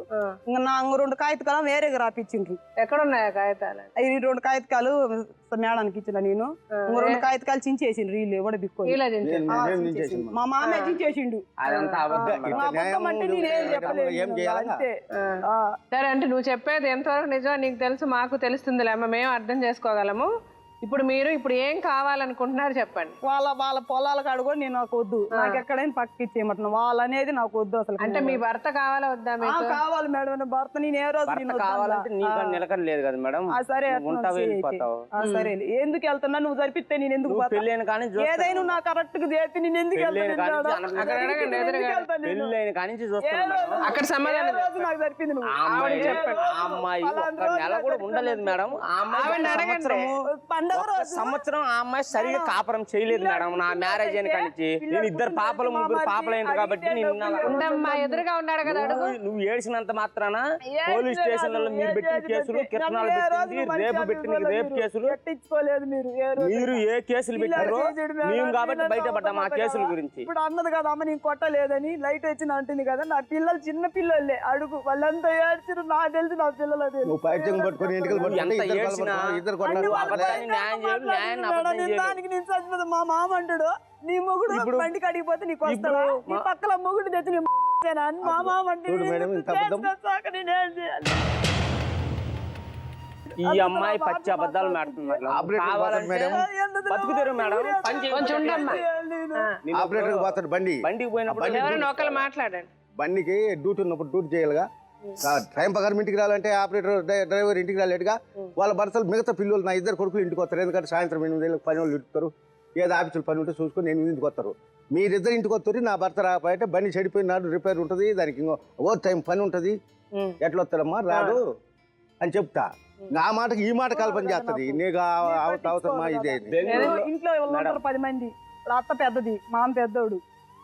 ఇంకా 2 కాగితాలు వేరేగా రాపిచ్చిండ్రు. ఎక్కడున్నాయా కాగితాలు? ఈ 2 కాగితాలు మేడానికి ఇచ్చిన నేను, 2 కాగితాలు చించేసిండ్రు వీళ్ళు ఎవడ బిక్కు. మా మామే చించేసిండు. సరే, అంటే నువ్వు చెప్పేది ఎంతవరకు నిజం నీకు తెలుసు, మాకు తెలుస్తుందిలే అమ్మ, మేము అర్థం చేసుకోగలము. ఇప్పుడు మీరు ఏం కావాలనుకుంటున్నారు చెప్పండి. వాళ్ళ పొలాలకు అడుగు నేను నాకు వద్దు, నాకు ఎక్కడైనా పక్కకి ఇచ్చేయమంటున్నా, వాళ్ళు అనేది నాకు వద్దు అసలు. అంటే మీ భర్త కావాలా వద్దా? కావాలి మేడం, భర్త నేను ఏ రోజు కావాలంటే నిలకడలేదు కదా మేడం. సరే సరే, ఎందుకు వెళ్తున్నా? నువ్వు జరిపిస్తే నేను ఎందుకు ఏదైనా నా కరెక్ట్ గా చేస్తే నేను ఎందుకు అక్కడ సమాధానం నాకు జరిపింది నువ్వు అమ్మాయి నెల కూడా ఉండలేదు మేడం. ఆ అమ్మాయి సంవత్సరం ఆ అమ్మాయి సరిగా కాపురం చేయలేదు మేడం. నా మ్యారేజ్ అయిన కానించి నేను 2 పాపలు 3 పాపలు అయింది కాబట్టి ఎదురుగా ఉన్నాడు కదా. నువ్వు ఏడ్చినంత మాత్రాన పోలీస్ స్టేషన్లలో మీరు పెట్టిన కేసులు, కిరణాలు పెట్టింది, రేపు పెట్టిన రేపు కేసులు, మీరు ఏ కేసులు పెట్టారో మేము కాబట్టి బయటపడ్డాం ఆ కేసుల గురించి. ఇప్పుడు అన్నది కదా అమ్మ నేను కొట్టలేదని, లైట్ వచ్చిన అంటుంది కదా, నా పిల్లలు చిన్న పిల్లలే అడుగు, వాళ్ళంతా ఏడ్చారు, నాకు తెలుసు నా పిల్లలు మా మామ అంటాడు నీ మొగుడు బండికి అడిగిపోతే నీకు వస్తాడా, నీ పక్కల మొగుడు తెచ్చి మా మామ అంటాడు. ఈ అమ్మాయి పచ్చి అబద్ధాలు మాట్లాడుతున్నారు. బతుకుతారు మేడం, బండికి పోయినప్పుడు మాట్లాడండి. బండికి డ్యూటీ ఉన్నప్పుడు డ్యూటీ చేయాలిగా, టైం ప్రకారం ఇంటికి రావాలంటే ఆపరేటర్ డ్రైవర్ ఇంటికి రాలేట్టుగా వాళ్ళ భర్తలు మిగతా పిల్లలు నా 2 కొడుకులు ఇంటికి వస్తారు. ఎందుకంటే సాయంత్రం 8 గంటలకు పని వాళ్ళు ఇంటికి ఏదో ఆఫీసులు పని ఉంటే చూసుకొని నేను ఇంటికి వస్తారు. మీరిద్దరు ఇంటికి వస్తారు, నా భర్త రాకపోతే బండి చెడిపోయినాడు, రిపేర్ ఉంటుంది, దానికి ఓవర్ టైం పని ఉంటుంది, ఎట్లా వస్తాడమ్మా రాడు అని చెప్తా. ఆ మాటకి ఈ మాట కల్పన చేస్తుంది. నీకు అవసరమా ఇదే? ఇంట్లో 10 మంది, అత్త పెద్దది, మామ పెద్దోడు,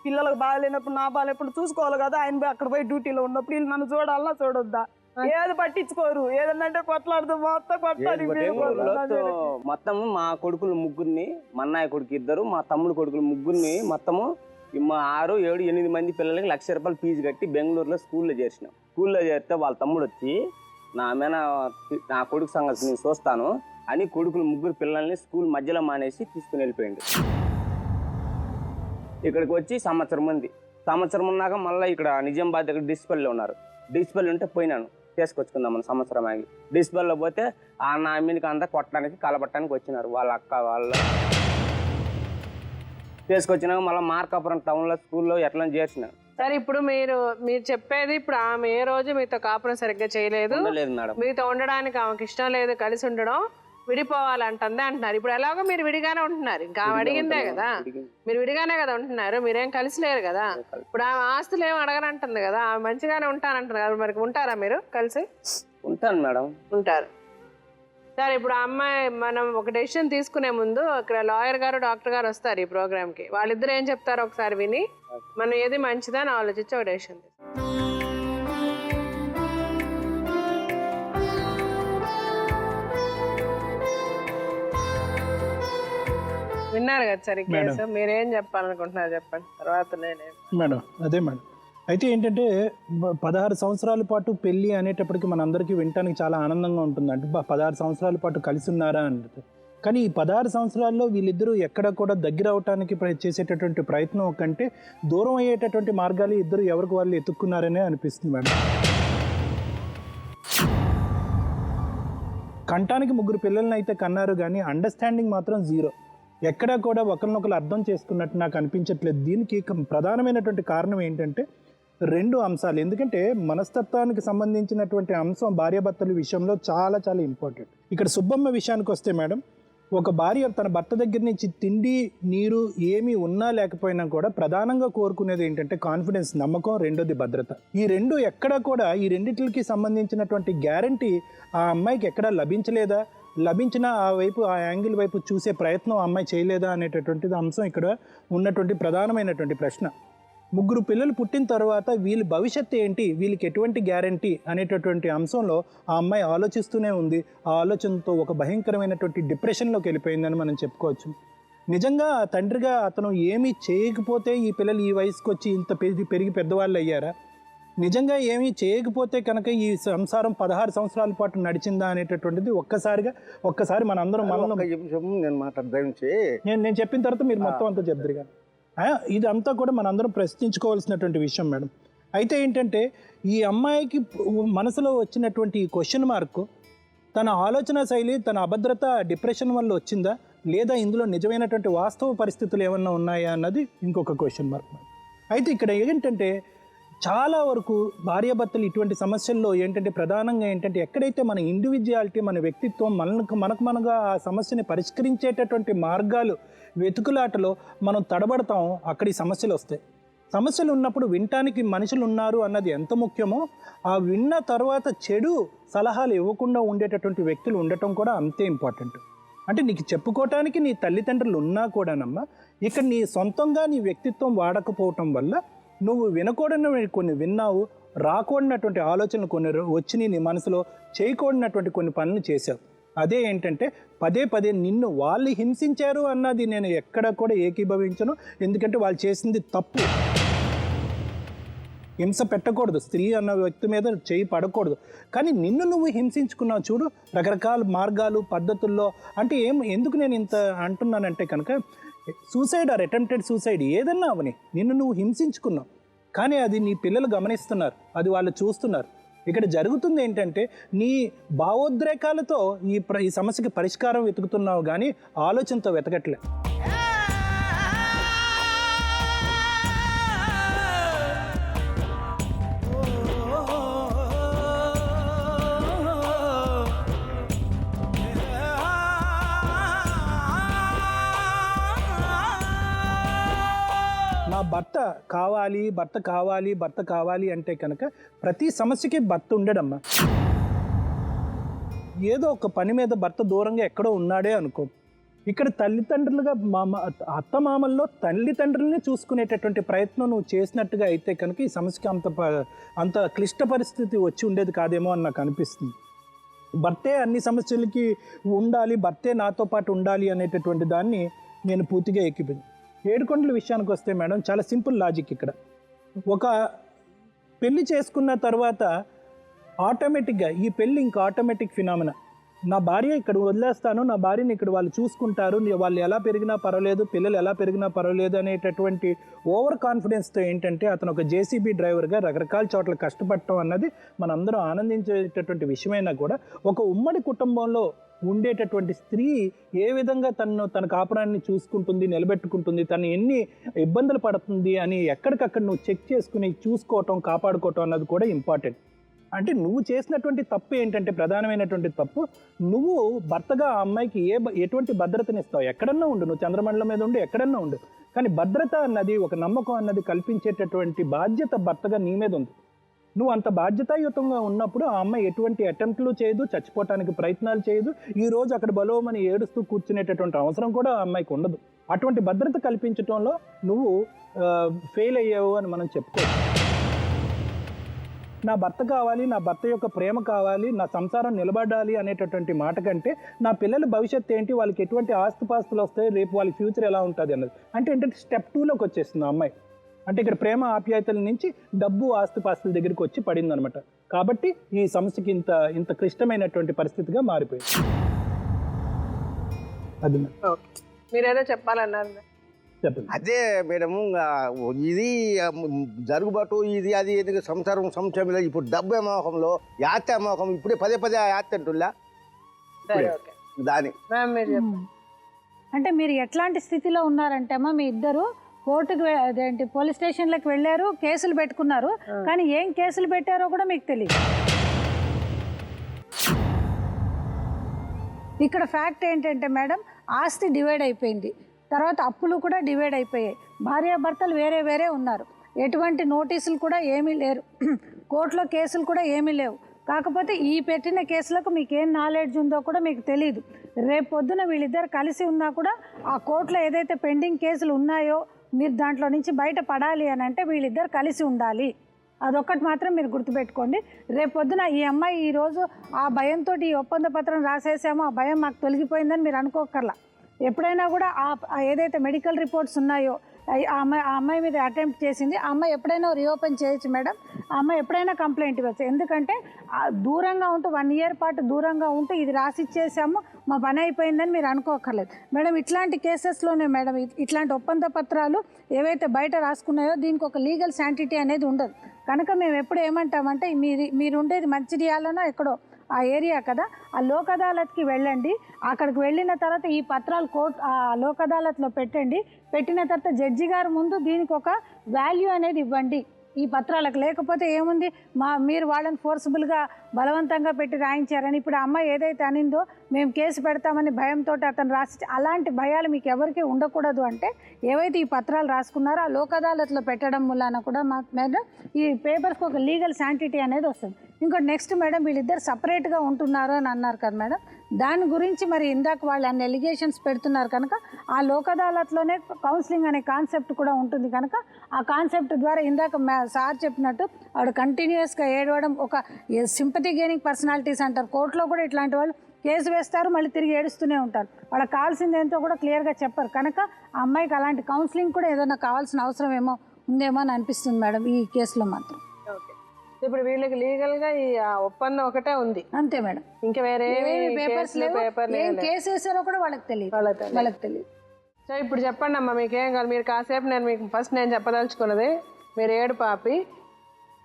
పిల్లలకు బాగాలేనప్పుడు నా బాగాలేనప్పుడు చూసుకోవాలి కదా. ఆయన అక్కడ పోయి డ్యూటీలో ఉన్నప్పుడు వీళ్ళు నన్ను చూడాలన్నా చూడొద్దా, ఏది పట్టించుకోరు. ఏదన్నంటే కొట్లాడుతూ మొత్తం కొట్లాడి మొత్తము మా కొడుకులు 3 మా అన్నయ్య కొడుకు 2, మా తమ్ముడు కొడుకులు 3 మొత్తము 6, 7, 8 మంది పిల్లలకి ₹1,00,000 ఫీజు కట్టి బెంగళూరులో స్కూల్లో చేర్చినాం. స్కూల్లో చేరితే వాళ్ళ తమ్ముడు వచ్చి నా కొడుకు సంగతి నేను చూస్తాను అని కొడుకులు 3 పిల్లల్ని స్కూల్ మధ్యలో మానేసి తీసుకుని వెళ్ళిపోయింది. ఇక్కడికి వచ్చి సంవత్సరం ఉన్నాక మళ్ళీ ఇక్కడ నిజామాబాద్ దగ్గర డిస్పల్లి ఉన్నారు. డిస్పల్లి ఉంటే పోయినాను తీసుకొచ్చుకుందామని సంవత్సరం ఆగి. డిస్పల్లో పోతే ఆ నా అమ్మినికి అంతా కొట్టడానికి కలబట్టడానికి వచ్చినారు వాళ్ళ అక్క వాళ్ళు. తీసుకొచ్చినాక మళ్ళీ మార్కాపురం టౌన్లో స్కూల్లో ఎట్లా చేర్చినారు. సరే, ఇప్పుడు మీరు చెప్పేది ఇప్పుడు ఆమె ఏ రోజు మీతో కాపురం సరిగ్గా చేయలేదు మేడం, మీతో ఉండడానికి ఆమెకి ఇష్టం లేదు, కలిసి ఉండడం, విడిపోవాలంటే అంటున్నారు. ఇప్పుడు ఎలాగో మీరు విడిగానే ఉంటున్నారు, ఇంకా అడిగిందే కదా, మీరు విడిగానే కదా ఉంటున్నారు, మీరేం కలిసి లేరు కదా. ఇప్పుడు ఆమె ఆస్తులు ఏమి అడగనంటుంది కదా, ఆమె మంచిగానే ఉంటానంటుంది కదా, మరి ఉంటారా మీరు కలిసి? ఉంటాను మేడం. ఉంటారు. సరే, ఇప్పుడు ఆ అమ్మాయి మనం ఒక డెసిషన్ తీసుకునే ముందు ఇక్కడ లాయర్ గారు డాక్టర్ గారు వస్తారు ఈ ప్రోగ్రామ్కి. వాళ్ళిద్దరు ఏం చెప్తారో ఒకసారి విని మనం ఏది మంచిదని ఆలోచించి ఒక డెసిషన్ తీసుకుంటాం. విన్నారు కదా సార్ ఈ కేసు, మీరేం చెప్పాలనుకుంటున్నారు చెప్పండి, తర్వాత నేనే. మేడం అదే మేడం, అయితే ఏంటంటే 16 సంవత్సరాల పాటు పెళ్ళి అనేటప్పటికి మనందరికీ వినటానికి చాలా ఆనందంగా ఉంటుంది. అంటే 16 సంవత్సరాల పాటు కలిసి ఉన్నారా అంటే, కానీ ఈ 16 సంవత్సరాల్లో వీళ్ళిద్దరూ ఎక్కడ కూడా దగ్గర అవటానికి చేసేటటువంటి ప్రయత్నం కంటే దూరం అయ్యేటటువంటి మార్గాలు ఇద్దరు ఎవరికి వాళ్ళు ఎత్తుక్కున్నారనే అనిపిస్తుంది మేడం. కంటానికి 3 పిల్లల్ని అయితే కన్నారు, కానీ అండర్స్టాండింగ్ మాత్రం జీరో. ఎక్కడా కూడా ఒకరినొకరు అర్థం చేసుకున్నట్టు నాకు అనిపించట్లేదు. దీనికి ప్రధానమైనటువంటి కారణం ఏంటంటే 2 అంశాలు. ఎందుకంటే మనస్తత్వానికి సంబంధించినటువంటి అంశం భార్యాభర్తల విషయంలో చాలా చాలా ఇంపార్టెంట్. ఇక్కడ సుబ్బమ్మ విషయానికి వస్తే మేడం, ఒక భార్య తన భర్త దగ్గర నుంచి తిండి నీరు ఏమీ ఉన్నా లేకపోయినా కూడా ప్రధానంగా కోరుకునేది ఏంటంటే కాన్ఫిడెన్స్, నమ్మకం, రెండోది భద్రత. ఈ 2 ఎక్కడా కూడా ఈ రెండింటికి సంబంధించినటువంటి గ్యారంటీ ఆ అమ్మాయికి ఎక్కడా లభించలేదా, లభించినా ఆ వైపు ఆ యాంగిల్ వైపు చూసే ప్రయత్నం ఆ అమ్మాయి చేయలేదా అనేటటువంటిది అంశం ఇక్కడ ఉన్నటువంటి ప్రధానమైనటువంటి ప్రశ్న. 3 పిల్లలు పుట్టిన తర్వాత వీళ్ళ భవిష్యత్తు ఏంటి, వీళ్ళకి ఎటువంటి గ్యారంటీ అనేటటువంటి అంశంలో ఆ అమ్మాయి ఆలోచిస్తూనే ఉంది. ఆ ఆలోచనతో ఒక భయంకరమైనటువంటి డిప్రెషన్లోకి వెళ్ళిపోయిందని మనం చెప్పుకోవచ్చు. నిజంగా తండ్రిగా అతను ఏమీ చేయకపోతే ఈ పిల్లలు ఈ వయసుకు వచ్చి ఇంత పెరిగి పెద్దవాళ్ళు అయ్యారా? నిజంగా ఏమీ చేయకపోతే కనుక ఈ సంసారం 16 సంవత్సరాల పాటు నడిచిందా అనేటటువంటిది ఒక్కసారి మనందరం నేను మాట్లాడదాంచి నేను చెప్పిన తర్వాత మీరు మొత్తం అంతా చెప్తారు కానీ ఇదంతా కూడా మనందరం ప్రశ్నించుకోవాల్సినటువంటి విషయం మేడం. అయితే ఏంటంటే ఈ అమ్మాయికి మనసులో వచ్చినటువంటి ఈ క్వశ్చన్ మార్క్ తన ఆలోచన శైలి, తన అభద్రత, డిప్రెషన్ వల్ల వచ్చిందా, లేదా ఇందులో నిజమైనటువంటి వాస్తవ పరిస్థితులు ఏమన్నా ఉన్నాయా అన్నది ఇంకొక క్వశ్చన్ మార్క్. అయితే ఇక్కడ ఏంటంటే చాలా వరకు భార్యాభర్తలు ఇటువంటి సమస్యల్లో ఏంటంటే ప్రధానంగా ఏంటంటే ఎక్కడైతే మన ఇండివిజువాలిటీ, మన వ్యక్తిత్వం, మనగా ఆ సమస్యని పరిష్కరించేటటువంటి మార్గాలు వెతుకులాటలో మనం తడబడతాం, అక్కడి సమస్యలు వస్తాయి. సమస్యలు ఉన్నప్పుడు వినటానికి మనుషులు ఉన్నారు అన్నది ఎంత ముఖ్యమో, ఆ విన్న తర్వాత చెడు సలహాలు ఇవ్వకుండా ఉండేటటువంటి వ్యక్తులు ఉండటం కూడా అంతే ఇంపార్టెంట్. అంటే నీకు చెప్పుకోవటానికి నీ తల్లిదండ్రులు ఉన్నా కూడానమ్మా, ఇక్కడ నీ సొంతంగా నీ వ్యక్తిత్వం వాడకపోవటం వల్ల నువ్వు వినకూడని కొన్ని విన్నావు, రాకూడనటువంటి ఆలోచనలు కొన్ని వచ్చి నీ మనసులో చేయకూడనటువంటి కొన్ని పనులు చేశావు. అదే ఏంటంటే పదే నిన్ను వాళ్ళు హింసించారు అన్నది నేను ఎక్కడ కూడా ఏకీభవించను. ఎందుకంటే వాళ్ళు చేసింది తప్పు. హింస పెట్టకూడదు, స్త్రీ అన్న వ్యక్తి మీద చేయి పడకూడదు. కానీ నిన్ను నువ్వు హింసించుకున్నావు చూడు, రకరకాల మార్గాలు పద్ధతుల్లో. అంటే ఎందుకు నేను ఇంత అంటున్నానంటే కనుక సూసైడ్ ఆర్ అటెంప్టెడ్ సూసైడ్ ఏదన్నా అవని, నిన్ను నువ్వు హింసించుకున్నావు, కానీ అది నీ పిల్లలు గమనిస్తున్నారు, అది వాళ్ళు చూస్తున్నారు. ఇక్కడ జరుగుతుంది ఏంటంటే నీ భావోద్రేకాలతో ఈ సమస్యకి పరిష్కారం వెతుకుతున్నావు, కానీ ఆలోచనతో వెతకట్లే. నా భర్త కావాలి అంటే కనుక ప్రతి సమస్యకి భర్త ఉండడమ్మా. ఏదో ఒక పని మీద భర్త దూరంగా ఎక్కడో ఉన్నాడే అనుకో. ఇక్కడ తల్లిదండ్రులుగా అత్తమామల్లో తల్లిదండ్రులని చూసుకునేటటువంటి ప్రయత్నం నువ్వు చేసినట్టుగా అయితే కనుక ఈ సమస్యకి అంత క్లిష్ట పరిస్థితి వచ్చి ఉండేది కాదేమో అని నాకు అనిపిస్తుంది. భర్తే అన్ని సమస్యలకి ఉండాలి, భర్తే నాతో పాటు ఉండాలి అనేటటువంటి దాన్ని నేను పూర్తిగా ఎక్కిపోయింది. ఏడుకొండల విషయానికి వస్తే మేడం చాలా సింపుల్ లాజిక్. ఇక్కడ ఒక పెళ్లి చేసుకున్న తర్వాత ఆటోమేటిక్గా ఈ పెళ్ళి ఇంకా ఆటోమేటిక్ ఫినామినా. నా భార్య ఇక్కడ వదిలేస్తాను, నా భార్యని ఇక్కడ వాళ్ళు చూసుకుంటారు, వాళ్ళు ఎలా పెరిగినా పర్వాలేదు, పిల్లలు ఎలా పెరిగినా పర్వాలేదు అనేటటువంటి ఓవర్ కాన్ఫిడెన్స్తో ఏంటంటే అతను ఒక జేసీబీ డ్రైవర్గా రకరకాల చోట్ల కష్టపడటం అన్నది మనందరం ఆనందించేటటువంటి విషయమైనా కూడా ఒక ఉమ్మడి కుటుంబంలో ఉండేటటువంటి స్త్రీ ఏ విధంగా తన కాపురాన్ని చూసుకుంటుంది, నిలబెట్టుకుంటుంది, తను ఎన్ని ఇబ్బందులు పడుతుంది అని ఎక్కడికక్కడ నువ్వు చెక్ చేసుకుని చూసుకోవటం, కాపాడుకోవటం అన్నది కూడా ఇంపార్టెంట్. అంటే నువ్వు చేసినటువంటి తప్పు ఏంటంటే ప్రధానమైనటువంటి తప్పు, నువ్వు భర్తగా ఆ అమ్మాయికి ఎటువంటి భద్రతని ఇస్తావు? ఎక్కడన్నా ఉండు, నువ్వు చంద్రమండలం మీద ఉండు, ఎక్కడన్నా ఉండు, కానీ భద్రత అన్నది, ఒక నమ్మకం అన్నది కల్పించేటటువంటి బాధ్యత భర్తగా నీ మీద ఉంది. నువ్వు అంత బాధ్యతాయుతంగా ఉన్నప్పుడు ఆ అమ్మాయి ఎటువంటి అటెంప్ట్లు చేయదు, చచ్చిపోవటానికి ప్రయత్నాలు చేయదు, ఈ రోజు అక్కడ బలోమని ఏడుస్తూ కూర్చునేటటువంటి అవసరం కూడా ఆ అమ్మాయికి ఉండదు. అటువంటి భద్రత కల్పించడంలో నువ్వు ఫెయిల్ అయ్యావు అని మనం చెప్పుకోవచ్చు. నా భర్త కావాలి, నా భర్త యొక్క ప్రేమ కావాలి, నా సంసారం నిలబడాలి అనేటటువంటి మాట కంటే నా పిల్లల భవిష్యత్తు ఏంటి, వాళ్ళకి ఎటువంటి ఆస్తిపాస్తులు వస్తాయి, రేపు వాళ్ళ ఫ్యూచర్ ఎలా ఉంటుంది అన్నది. అంటే ఏంటంటే స్టెప్ 2లోకి వచ్చేస్తుంది ఆ అమ్మాయి. అంటే ఇక్కడ ప్రేమ ఆప్యాయతల నుంచి డబ్బు ఆస్తిపాస్తుల దగ్గరికి వచ్చి పడింది అనమాట. కాబట్టి ఈ సమస్యకి ఇంత క్లిష్టమైనటువంటి పరిస్థితిగా మారిపోయింది. అది మీరేదో చెప్పాలన్నారు. చెప్పండి. అదే మేడం, ఇది జరుగుబాటు ఇది అది ఎందుకు సంసారం సంక్షేమం. ఇప్పుడు డబ్బు అమ్మకంలో యాత్ర అమ్మకం ఇప్పుడే పదే యాత్ర అంటున్నా సరే, ఓకే. దాని మ్యామ్ మీరు చెప్పండి. అంటే మీరు ఎట్లాంటి స్థితిలో ఉన్నారంటే అమ్మా, మీ ఇద్దరు కోర్టుకు అదేంటి పోలీస్ స్టేషన్లకు వెళ్ళారు, కేసులు పెట్టుకున్నారు, కానీ ఏం కేసులు పెట్టారో కూడా మీకు తెలియదు. ఇక్కడ ఫ్యాక్ట్ ఏంటంటే మేడం, ఆస్తి డివైడ్ అయిపోయింది, తర్వాత అప్పులు కూడా డివైడ్ అయిపోయాయి, భార్యాభర్తలు వేరే వేరే ఉన్నారు, ఎటువంటి నోటీసులు కూడా ఏమీ లేరు, కోర్టులో కేసులు కూడా ఏమీ లేవు. కాకపోతే ఈ పెట్టిన కేసులకు మీకు ఏం నాలెడ్జ్ ఉందో కూడా మీకు తెలియదు. రేపు పొద్దున వీళ్ళిద్దరు కలిసి ఉన్నా కూడా ఆ కోర్టులో ఏదైతే పెండింగ్ కేసులు ఉన్నాయో మీరు దాంట్లో నుంచి బయట పడాలి అని అంటే వీళ్ళిద్దరు కలిసి ఉండాలి. అదొక్కటి మాత్రం మీరు గుర్తుపెట్టుకోండి. రేపు పొద్దున ఈ అమ్మాయి ఈరోజు ఆ భయంతో ఈ ఒప్పంద పత్రం రాసేసామో ఆ భయం మాకు తొలగిపోయిందని మీరు అనుకోకర్లా. ఎప్పుడైనా కూడా ఏదైతే మెడికల్ రిపోర్ట్స్ ఉన్నాయో ఆ అమ్మాయి మీద అటెంప్ట్ చేసింది, ఆ అమ్మాయి ఎప్పుడైనా రీఓపెన్ చేయొచ్చు మేడం, ఆ అమ్మాయి ఎప్పుడైనా కంప్లైంట్ ఇవ్వచ్చు. ఎందుకంటే దూరంగా ఉంటూ 1 year పాటు దూరంగా ఉంటూ ఇది రాసిచ్చేసాము మా పని అయిపోయిందని మీరు అనుకోకర్లేదు మేడం. ఇట్లాంటి కేసెస్లోనే మేడం ఇట్లాంటి ఒప్పంద పత్రాలు ఏవైతే బయట రాసుకున్నాయో దీనికి ఒక లీగల్ శాంటిటీ అనేది ఉండదు. కనుక మేము ఎప్పుడు ఏమంటామంటే మీరు ఉండేది మంచిర్యాలనో ఎక్కడో ఆ ఏరియా కదా, ఆ లోక్ అదాలత్కి వెళ్ళండి. అక్కడికి వెళ్ళిన తర్వాత ఈ పత్రాలు ఆ లోక్ అదాలత్లో పెట్టండి. పెట్టిన తర్వాత జడ్జి గారి ముందు దీనికి ఒక వాల్యూ అనేది ఇవ్వండి ఈ పత్రాలకు. లేకపోతే ఏముంది, మీరు వాళ్ళని ఫోర్సిబుల్గా బలవంతంగా పెట్టి రాయించారని ఇప్పుడు ఆ అమ్మాయి ఏదైతే అనిందో మేము కేసు పెడతామని భయంతో అతను రాసి, అలాంటి భయాలు మీకు ఎవరికి ఉండకూడదు. అంటే ఏవైతే ఈ పత్రాలు రాసుకున్నారో ఆ లోక్ అదాలత్లో పెట్టడం వలన కూడా మేడం ఈ పేపర్స్కి ఒక లీగల్ శాంటిటీ అనేది వస్తుంది. ఇంకోటి నెక్స్ట్ మేడం, వీళ్ళిద్దరు సపరేట్గా ఉంటున్నారు అని అన్నారు కదా మేడం, దాని గురించి మరి ఇందాక వాళ్ళు అన్ని ఎలిగేషన్స్ పెడుతున్నారు కనుక ఆ లోక్ అదాలత్లోనే కౌన్సిలింగ్ అనే కాన్సెప్ట్ కూడా ఉంటుంది కనుక ఆ కాన్సెప్ట్ ద్వారా ఇందాక సార్ చెప్పినట్టు ఆవిడ కంటిన్యూస్గా ఏడవడం, ఒక సింపతి గెయినింగ్ పర్సనాలిటీస్ అంటారు, కోర్టులో కూడా ఇట్లాంటి వాళ్ళు కేసు వేస్తారు మళ్ళీ తిరిగి ఏడుస్తూనే ఉంటారు, వాళ్ళకి కావాల్సింది ఏంటో కూడా క్లియర్గా చెప్పరు. కనుక ఆ అమ్మాయికి అలాంటి కౌన్సిలింగ్ కూడా ఏదైనా కావాల్సిన అవసరం ఉందేమో అని అనిపిస్తుంది మేడం ఈ కేసులో మాత్రం. ఓకే, ఇప్పుడు వీళ్ళకి లీగల్గా ఈ ఒప్పందం ఒకటే ఉంది అంతే మేడం, ఇంకా వేరే పేపర్స్ లేవు, ఏం కేసు వేసారో కూడా వాళ్ళకి తెలియదు. సో ఇప్పుడు చెప్పండి అమ్మా, మీకేం కాదు. మీరు కాసేపు నేను చెప్పదలుచుకున్నది, మీరు ఏడు పాపి,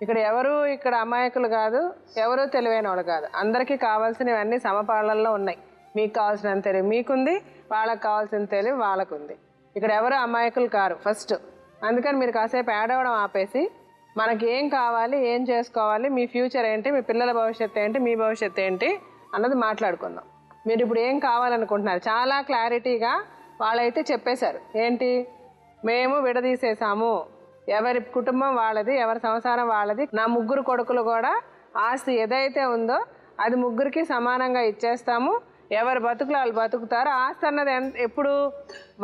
ఇక్కడ అమాయకులు కాదు, ఎవరు తెలివైన వాళ్ళు కాదు, అందరికీ కావాల్సినవన్నీ సమపాలనలో ఉన్నాయి. మీకు కావాల్సినంత తెలివి మీకుంది, వాళ్ళకి కావాల్సిన తెలివి వాళ్ళకుంది. ఇక్కడ ఎవరు అమాయకులు కారు ఫస్ట్. అందుకని మీరు కాసేపు ఏడవడం ఆపేసి మనకి ఏం కావాలి, ఏం చేసుకోవాలి, మీ ఫ్యూచర్ ఏంటి, మీ పిల్లల భవిష్యత్తు ఏంటి, మీ భవిష్యత్తు ఏంటి అన్నది మాట్లాడుకుందాం. మీరు ఇప్పుడు ఏం కావాలనుకుంటున్నారు చాలా క్లారిటీగా వాళ్ళైతే చెప్పేశారు. ఏంటి, మేము విడదీసేసాము, ఎవరి కుటుంబం వాళ్ళది, ఎవరి సంసారం వాళ్ళది, నా 3 కొడుకులు కూడా ఆస్తి ఏదైతే ఉందో అది 3కి సమానంగా ఇచ్చేస్తాము, ఎవరి బతుకులు వాళ్ళు బతుకుతారు. ఆస్తి అన్నది ఎప్పుడు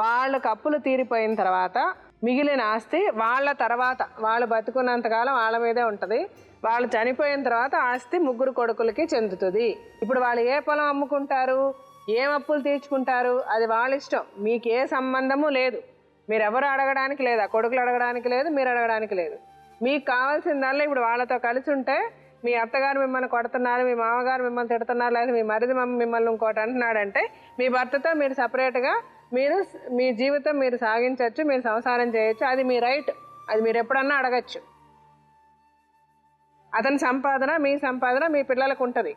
వాళ్ళకి అప్పులు తీరిపోయిన తర్వాత మిగిలిన ఆస్తి వాళ్ళ తర్వాత వాళ్ళు బతుకున్నంతకాలం వాళ్ళ మీదే ఉంటుంది, వాళ్ళు చనిపోయిన తర్వాత ఆస్తి 3 కొడుకులకి చెందుతుంది. ఇప్పుడు వాళ్ళు ఏ పొలం అమ్ముకుంటారు, ఏం అప్పులు తీర్చుకుంటారు అది వాళ్ళ ఇష్టం, మీకు ఏ సంబంధము లేదు, మీరెవరు అడగడానికి లేదు, ఆ కొడుకులు అడగడానికి లేదు, మీరు అడగడానికి లేదు. మీకు కావాల్సిందల్లా ఇప్పుడు వాళ్ళతో కలిసి ఉంటే మీ అత్తగారు మిమ్మల్ని కొడుతున్నారు, మీ మామగారు మిమ్మల్ని తిడుతున్నారు, లేదా మీ మరిది మిమ్మల్ని ఇంకోటి అంటున్నాడంటే మీ భర్తతో మీరు సపరేట్గా మీ జీవితం మీరు సాగించవచ్చు, మీరు సంసారం చేయొచ్చు, అది మీ రైట్, అది మీరు ఎప్పుడన్నా అడగచ్చు. అతని సంపాదన మీ సంపాదన మీ పిల్లలకు ఉంటుంది,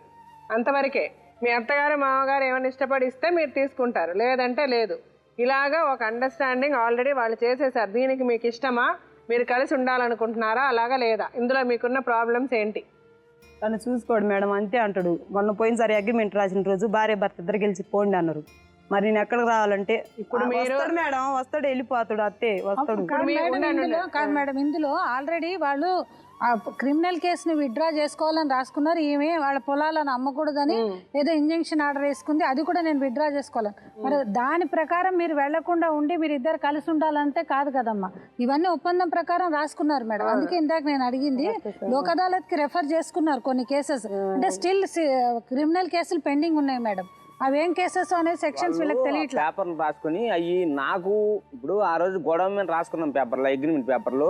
అంతవరకే. మీ అత్తగారు మామగారు ఏమైనా ఇష్టపడి ఇస్తే మీరు తీసుకుంటారు, లేదంటే లేదు. ఇలాగా ఒక అండర్స్టాండింగ్ ఆల్రెడీ వాళ్ళు చేసేసారు. దీనికి మీకు ఇష్టమా, మీరు కలిసి ఉండాలనుకుంటున్నారా, అలాగా లేదా, ఇందులో మీకున్న ప్రాబ్లమ్స్ ఏంటి? తను చూసుకోడు మేడం, అంతే అంటాడు. మొన్న పోయినసారి అగ్రిమెంట్ రాసిన రోజు భార్య భర్త ఇద్దరు గెలిచి పోండి అన్నారు. మరి నేను ఎక్కడికి రావాలంటే ఇప్పుడు మీరు మేడం వస్తాడు, వెళ్ళిపోతాడు, అత్తే వస్తాడు. కాదు మేడం, ఇందులో ఆల్రెడీ వాళ్ళు ఆ క్రిమినల్ కేసుని విత్డ్రా చేసుకోవాలని రాసుకున్నారు. ఈమె వాళ్ళ పొలాలను అమ్మకూడదని ఏదో ఇంజంక్షన్ ఆర్డర్ వేసుకుంది, అది కూడా నేను విత్డ్రా చేసుకోవాలని. మరి దాని ప్రకారం మీరు వెళ్లకుండా ఉండి మీరు ఇద్దరు కలిసి ఉండాలంటే కాదు కదమ్మా. ఇవన్నీ ఒప్పందం ప్రకారం రాసుకున్నారు మేడం. అందుకే ఇందాక నేను అడిగింది, లోక్ అదాలత్ కి రెఫర్ చేసుకున్నారు కొన్ని కేసెస్, అంటే స్టిల్ క్రిమినల్ కేసులు పెండింగ్ ఉన్నాయి మేడం. అవేం కేసెస్ అనేది సెక్షన్స్ వీళ్ళకి తెలియట్లేదు. పేపర్లు రాసుకొని అవి నాకు ఇప్పుడు ఆ రోజు గొడవ మీద రాసుకున్నాం పేపర్లో, అగ్రిమెంట్ పేపర్లో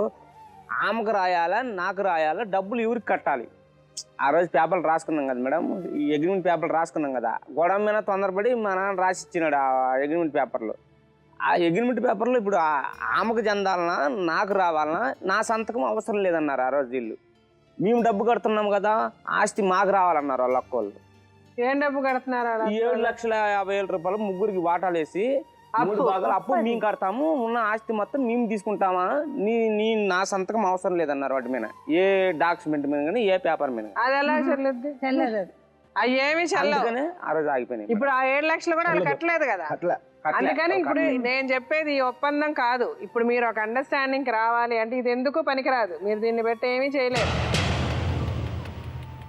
ఆమెకు రాయాలా నాకు రాయాలా, డబ్బులు ఎవరికి కట్టాలి. ఆ రోజు పేపర్లు రాసుకున్నాం కదా మేడం, ఈ అగ్రిమెంట్ పేపర్లు రాసుకున్నాం కదా, గొడవ మీద తొందరపడి మా నాన్న రాసి ఇచ్చినాడు ఆ అగ్రిమెంట్ పేపర్లు. ఆ అగ్రిమెంట్ పేపర్లో ఇప్పుడు ఆమెకు చెందాలన్నా నాకు రావాలన్నా నా సంతకం అవసరం లేదన్నారు ఆ రోజు వీళ్ళు. మేము డబ్బు కడుతున్నాం కదా, ఆస్తి మాకు రావాలన్నారు వాళ్ళ అక్కోళ్ళు. ఏం డబ్బు కడుతున్నారు? 7,50,000 రూపాయలు ముగ్గురికి వాటాలు వేసి 3 భాగాలు అప్పు మేము కడతాము, ఉన్న ఆస్తి మొత్తం మేము తీసుకుంటామా, నీ నా సంతకం అవసరం లేదన్నారు వాటి మీద, ఏ డాక్యుమెంట్ మీద కానీ ఏ పేపర్ మీద. అది ఎలా చెల్లుద్ది? అవి ఏమి చెల్లవు. ఆ రోజు ఆగిపోయినాయి. ఇప్పుడు ఆ 7 లక్షలు కూడా వాళ్ళు కట్టలేదు కదా. అందుకని ఇప్పుడు నేను చెప్పేది ఈ ఒప్పందం కాదు. ఇప్పుడు మీరు ఒక అండర్స్టాండింగ్ రావాలి అంటే ఇది ఎందుకు పనికిరాదు. మీరు దీన్ని బట్టి ఏమీ చేయలేరు.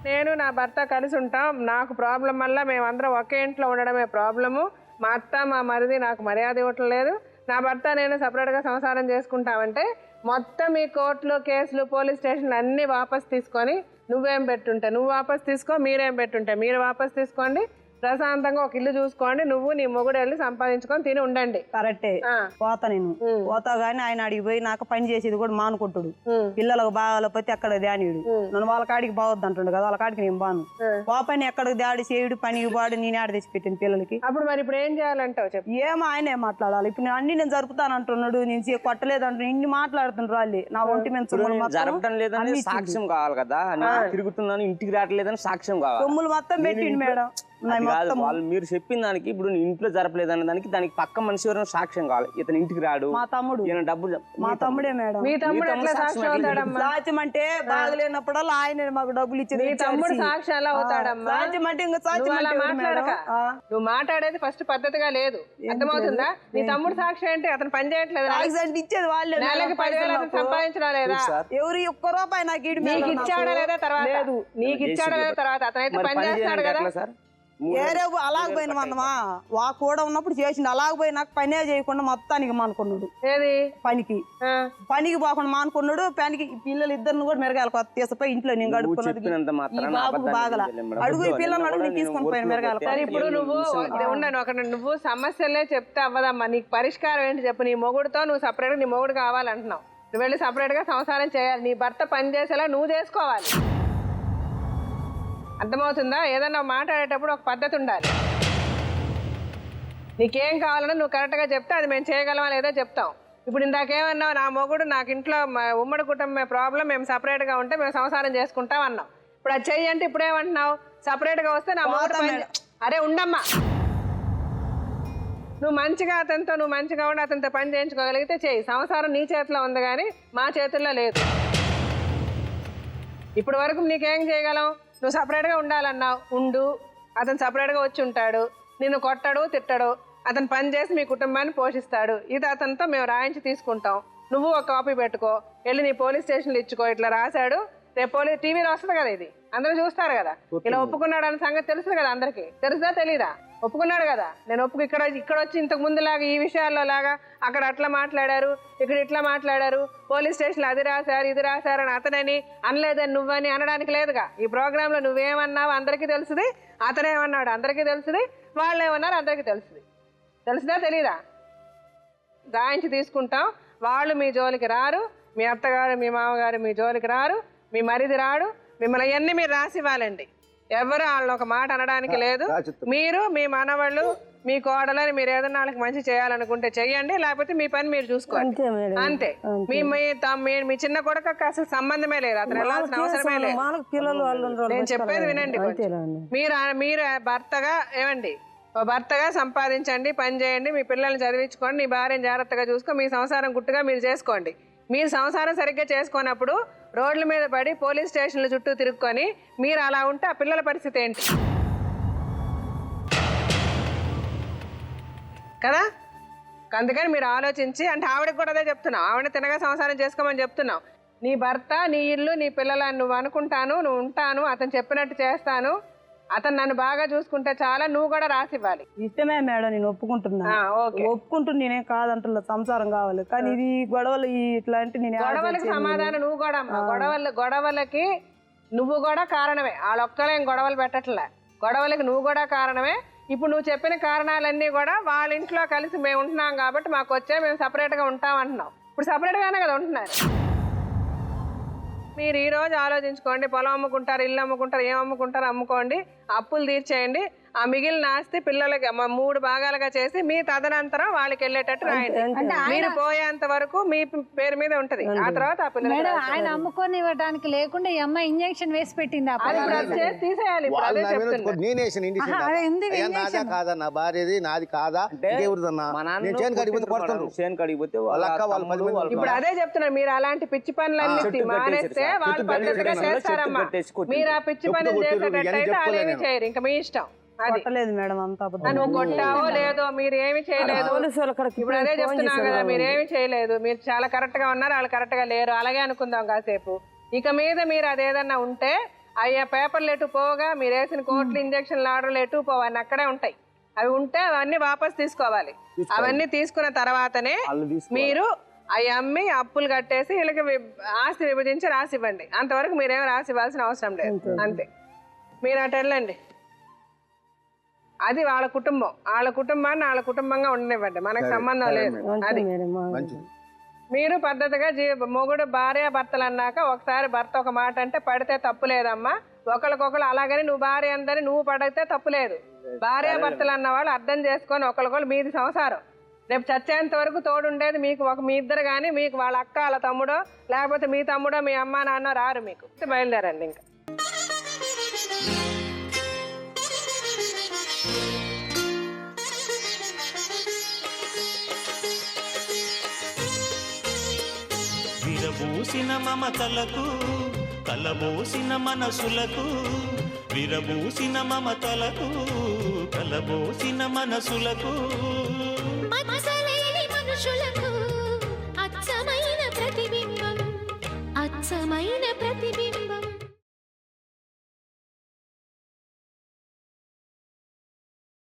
నేను నా భర్త కలిసి ఉంటాం, నాకు ప్రాబ్లం వల్ల మేమందరం ఒకే ఇంట్లో ఉండడమే ప్రాబ్లము. మా అత్త మా మరిది నాకు మర్యాద ఇవ్వటం లేదు. నా భర్త నేను సపరేట్గా సంసారం చేసుకుంటామంటే మొత్తం ఈ కోర్టులు కేసులు పోలీస్ స్టేషన్లు అన్నీ వాపస్ తీసుకొని, నువ్వేం పెట్టుంటే నువ్వు వాపస్ తీసుకో, మీరేం పెట్టుంటే మీరు వాపస్ తీసుకోండి, ప్రశాంతంగా ఒక ఇల్లు చూసుకోండి, నువ్వు నీ మొగుడు వెళ్ళి సంపాదించుకొని తిని ఉండండి. కరెక్టే. పోతా నేను పోతా గానీ ఆయన అడిగి పోయి నాకు పని చేసేది కూడా మానుకుంటాడు. పిల్లలకు బాగాలేకపోతే అక్కడ దానిడు, నన్ను వాళ్ళ కాడికి బాగొద్దు అంటుండు కదా, వాళ్ళ కాడికి నేను బాను. ఆ పని ఎక్కడికి దాడి చేయుడు, పని బాడు నేను ఆడ తెచ్చి పెట్టాను పిల్లలకి. అప్పుడు మరి ఇప్పుడు ఏం చేయాలంటావు చెప్పు. ఏమో ఆయనే మాట్లాడాలి. ఇప్పుడు నేను అన్ని నేను జరుపుతాను అంటున్నాడు, నేను కొట్టలేదు అంటున్నాడు, ఇన్ని మాట్లాడుతుండ్రు వాళ్ళు. నా ఒంటి మీద జరపడం లేదని సాక్ష్యం కావాలి కదా, తిరుగుతున్నాను ఇంటికి రావట్లేదని సాక్ష్యం కావాలి. సొమ్ములు మొత్తం పెట్టిండు మేడం. వాళ్ళు మీరు చెప్పిన దానికి ఇప్పుడు ఇంట్లో జరపలేదన్న దానికి దానికి పక్క మనిషి ఎవరైనా సాక్ష్యం కావాలి. ఇతను ఇంటికి రాడు, మా తమ్ముడు, డబ్బులు మా తమ్ముడే మేడం. మీ తమ్ముడు ఎట్లా సాక్ష్యం అవుతాడమ్మా? సాక్ష్యం అంటే బాగలేనప్పుడల్లా ఆయన మాకు డబ్బులు ఇచ్చేది. మీ తమ్ముడు సాక్ష్యం ఎలా అవుతాడమ్మా? సాక్ష్యం అంటే ఇంకా సాక్ష్యం నువ్వు మాట్లాడేది ఫస్ట్ పద్ధతిగా లేదు, అర్థమవుతుందా? నీ తమ్ముడు సాక్ష్యం ఏంటి? అతను పని చేయట్లేదు, ఇచ్చేది వాళ్ళే. నెలకి 10,000 సంపాదించడం లేదా? ఎవరు ఒక్క రూపాయి నాకు నీకు ఇచ్చాడా లేదా? తర్వాత నీకు ఇచ్చాడా లేదా? తర్వాత అతనైతే పని చేస్తాడు కదా. ఏరే అలాగపోయిన మందమా వా కూడా ఉన్నప్పుడు చేసిండు, అలాగపోయినాక పనే చేయకుండా మొత్తానికి మానుకున్నాడు. ఏది పనికి పోకుండా మానుకున్నాడు. పనికి పిల్లలు ఇద్దరిని కూడా మెరగాయలు కొత్త తీసిపోయి ఇంట్లో నేను గడుపుకున్నది. బాబు బాగలా అడుగు ఈ పిల్లలు అడుగు నేను తీసుకొని పోయిన మెరగాయలు. సరే ఇప్పుడు నువ్వు ఉండను ఒక నువ్వు సమస్యలే చెప్తే అవ్వదమ్మా. నీకు పరిష్కారం ఏంటి చెప్పు. నీ మొగుడుతో నువ్వు సపరేట్గా నీ మొగుడు కావాలంటున్నావు, నువ్వు వెళ్ళి సపరేట్గా సంసారం చేయాలి. నీ భర్త పని చేసేలా నువ్వు చేసుకోవాలి, అర్థమవుతుందా? ఏదన్నా మాట్లాడేటప్పుడు ఒక పద్ధతి ఉండాలి. నీకేం కావాలన్నా నువ్వు కరెక్ట్గా చెప్తే అది మేము చేయగలమా లేదో చెప్తాం. ఇప్పుడు ఇందాకేమన్నావు, నా మొగుడు నాకు ఇంట్లో ఉమ్మడి కుటుంబమే ప్రాబ్లం, మేము సపరేట్గా ఉంటే మేము సంసారం చేసుకుంటాం అన్నావు. ఇప్పుడు అది చెయ్యి అంటే ఇప్పుడేమంటున్నావు? సపరేట్గా వస్తే నా మొగుడు. అరే ఉండమ్మా, నువ్వు మంచిగా అతనితో నువ్వు మంచిగా ఉండి అతనితో పని చేయించుకోగలిగితే చెయ్యి. సంసారం నీ చేతిలో ఉంది కానీ మా చేతుల్లో లేదు. ఇప్పటి వరకు నీకేం చేయగలం? నువ్వు సపరేట్గా ఉండాలన్నావు, ఉండు. అతను సపరేట్గా వచ్చి ఉంటాడు, నిన్ను కొట్టడు తిట్టడు, అతను పని చేసి మీ కుటుంబాన్ని పోషిస్తాడు. ఇది అతనితో మేము రాయించి తీసుకుంటాం. నువ్వు ఒక కాపీ పెట్టుకో, వెళ్ళి నీ పోలీస్ స్టేషన్లో ఇచ్చుకో, ఇట్లా రాశాడు, రేపు టీవీలో వస్తుంది కదా, ఇది అందరూ చూస్తారు కదా, ఇలా ఒప్పుకున్నాడు అనే సంగతి తెలుస్తుంది కదా అందరికీ. తెలుసా తెలీదా? ఒప్పుకున్నాడు కదా. నేను ఇక్కడ వచ్చి ఇంతకు ముందులాగా ఈ విషయాల్లో లాగా అక్కడ అట్లా మాట్లాడారు, ఇక్కడ ఇట్లా మాట్లాడారు, పోలీస్ స్టేషన్లో అది రాశారు ఇది రాశారు అని అతనని అనలేదని నువ్వని అనడానికి లేదుగా. ఈ ప్రోగ్రాంలో నువ్వేమన్నావు అందరికీ తెలుస్తుంది, అతనేమన్నాడు అందరికీ తెలుస్తుంది, వాళ్ళు ఏమన్నారు అందరికీ తెలుస్తుంది. తెలుసుదా తెలీదా? గాయించి తీసుకుంటాం. వాళ్ళు మీ జోలికి రారు, మీ అత్తగారు మీ మామగారు మీ జోలికి రారు, మీ మరిది రాడు. మిమ్మల్ని అవన్నీ మీరు రాసి ఇవ్వాలండి. ఎవరు వాళ్ళని ఒక మాట అనడానికి లేదు. మీరు మీ మనవాళ్ళు మీ కోడలని మీరు ఏదన్నా వాళ్ళకి మంచి చేయాలనుకుంటే చెయ్యండి, లేకపోతే మీ పని మీరు చూసుకోండి అంతే. మీ చిన్న కొడుకు అసలు సంబంధమే లేదు, అతను వెళ్ళాల్సిన అవసరమే లేదు. నేను చెప్పేది వినండి. మీరు భర్తగా ఏమండి, భర్తగా సంపాదించండి, పని చేయండి, మీ పిల్లల్ని చదివించుకోండి, నీ భార్యను జాగ్రత్తగా చూసుకో, మీ సంసారం గుట్టుగా మీరు చేసుకోండి. మీరు సంసారం సరిగ్గా చేసుకున్నప్పుడు రోడ్ల మీద పడి పోలీస్ స్టేషన్ల చుట్టూ తిరుక్కొని మీరు అలా ఉంటే ఆ పిల్లల పరిస్థితి ఏంటి కదా? అందుకని మీరు ఆలోచించి, అంటే ఆవిడకి కూడా అదే చెప్తున్నాం, ఆవిడ తినగా సంసారం చేసుకోమని చెప్తున్నాం. నీ భర్త, నీ ఇల్లు, నీ పిల్లలని నువ్వు అనుకుంటాను, నువ్వు ఉంటాను, అతను చెప్పినట్టు చేస్తాను, అతను నన్ను బాగా చూసుకుంటే చాలా, నువ్వు కూడా రాసివ్వాలి. ఇష్టమే మేడం, నేను ఒప్పుకుంటున్నా. ఓకే. ఒప్పుకుంటున్నా, నేనే కాదంటున్నా, సంసారం కావాలి. కానీ ఇది గొడవలు ఇట్లాంటి నేను గొడవలకి సమాధానం నువ్వు కూడా అమ్మా. గొడవలకి నువ్వు కూడా కారణమే. వాళ్ళొక్కలేం గొడవలు పెట్టట్లే, గొడవలకి నువ్వు కూడా కారణమే. ఇప్పుడు నువ్వు చెప్పిన కారణాలన్నీ కూడా వాళ్ళ ఇంట్లో కలిసి మేము ఉంటున్నాం కాబట్టి మాకు వచ్చే మేము సపరేట్గా ఉంటాం అంటున్నాం. ఇప్పుడు సపరేట్గానే కదా ఉంటున్నారు. మీరు ఈ రోజు ఆలోచించుకోండి, పొలం అమ్ముకుంటారు, ఇల్లు అమ్ముకుంటారు, ఏం అమ్ముకుంటారు అమ్ముకోండి, అప్పులు తీర్చేయండి. ఆ మిగిలిన ఆస్తి పిల్లలకి 3 భాగాలుగా చేసి మీ తదనంతరం వాళ్ళకి వెళ్ళేటట్టు రాయండి. మీరు పోయేంత వరకు మీ పేరు మీద ఉంటది. ఆ తర్వాత ఆ పిల్లలు ఆయన అమ్ముకొని ఇవ్వడానికి లేకుండా ఈ అమ్మాయి ఇంజెక్షన్ వేసి పెట్టింది. తీసేయాలి. నాదా కాదా, నా భార్యది నాది కాదా, ఇప్పుడు అదే చెప్తున్నారు. మీరు అలాంటి పిచ్చి పనులన్నీ మానేస్తే వాళ్ళు పద్ధతిగా చేస్తారమ్మా. మీరు ఆ పిచ్చి పనులు చేసేటట్టయితే అదేమి చేయరు, ఇంకా మీ ఇష్టం. మేడం అంతా నువ్వు కొట్టావో లేదో, మీరు ఏమి చేయలేదు. ఇప్పుడు అదే చెప్తున్నావు కదా, మీరు ఏమి చేయలేదు, మీరు చాలా కరెక్ట్ గా ఉన్నారు, వాళ్ళు కరెక్ట్ గా లేరు, అలాగే అనుకుందాం కాసేపు. ఇక మీద మీరు అదేదన్నా ఉంటే అయ్యా పేపర్లు ఎటు పోగా, మీరు వేసిన కోట్లు, ఇంజక్షన్లు, ఆర్డర్లు ఎటు పోవన్నీ అక్కడే ఉంటాయి. అవి ఉంటే అవన్నీ వాపస్ తీసుకోవాలి. అవన్నీ తీసుకున్న తర్వాతనే మీరు అవి అమ్మి అప్పులు కట్టేసి వీళ్ళకి ఆస్తి విభజించి రాసివ్వండి. అంతవరకు మీరేమో రాసివ్వాల్సిన అవసరం లేదు. అంతే. మీరు అటు వెళ్ళండి. అది వాళ్ళ కుటుంబం, వాళ్ళ కుటుంబాన్ని వాళ్ళ కుటుంబంగా ఉండనివ్వండి, మనకు సంబంధం లేదు. అది మీరు పద్ధతిగా మొగుడు భార్య భర్తలు అన్నాక ఒకసారి భర్త ఒక మాట అంటే పడితే తప్పు లేదమ్మా. ఒకరికొకరు అలాగని నువ్వు భార్య అందని నువ్వు పడితే తప్పు లేదు. భార్య భర్తలు అన్న వాళ్ళు అర్థం చేసుకొని ఒకరికొకరు, మీది సంసారం, రేపు చచ్చేంత వరకు తోడుండేది మీకు మీ ఇద్దరు. కానీ మీకు వాళ్ళ అక్క, వాళ్ళ తమ్ముడో, లేకపోతే మీ తమ్ముడో, మీ అమ్మ నాన్న రారు. మీకు బయలుదేరండి. ఇంకా విరబూసిన మమతలకు, కలబోసిన మనసులకు, విరబూసిన మమతలకు, కలబోసిన మనసులకు, మత్సలేని మనుషులకు అచ్చమైన ప్రతిబింబం, అచ్చమైన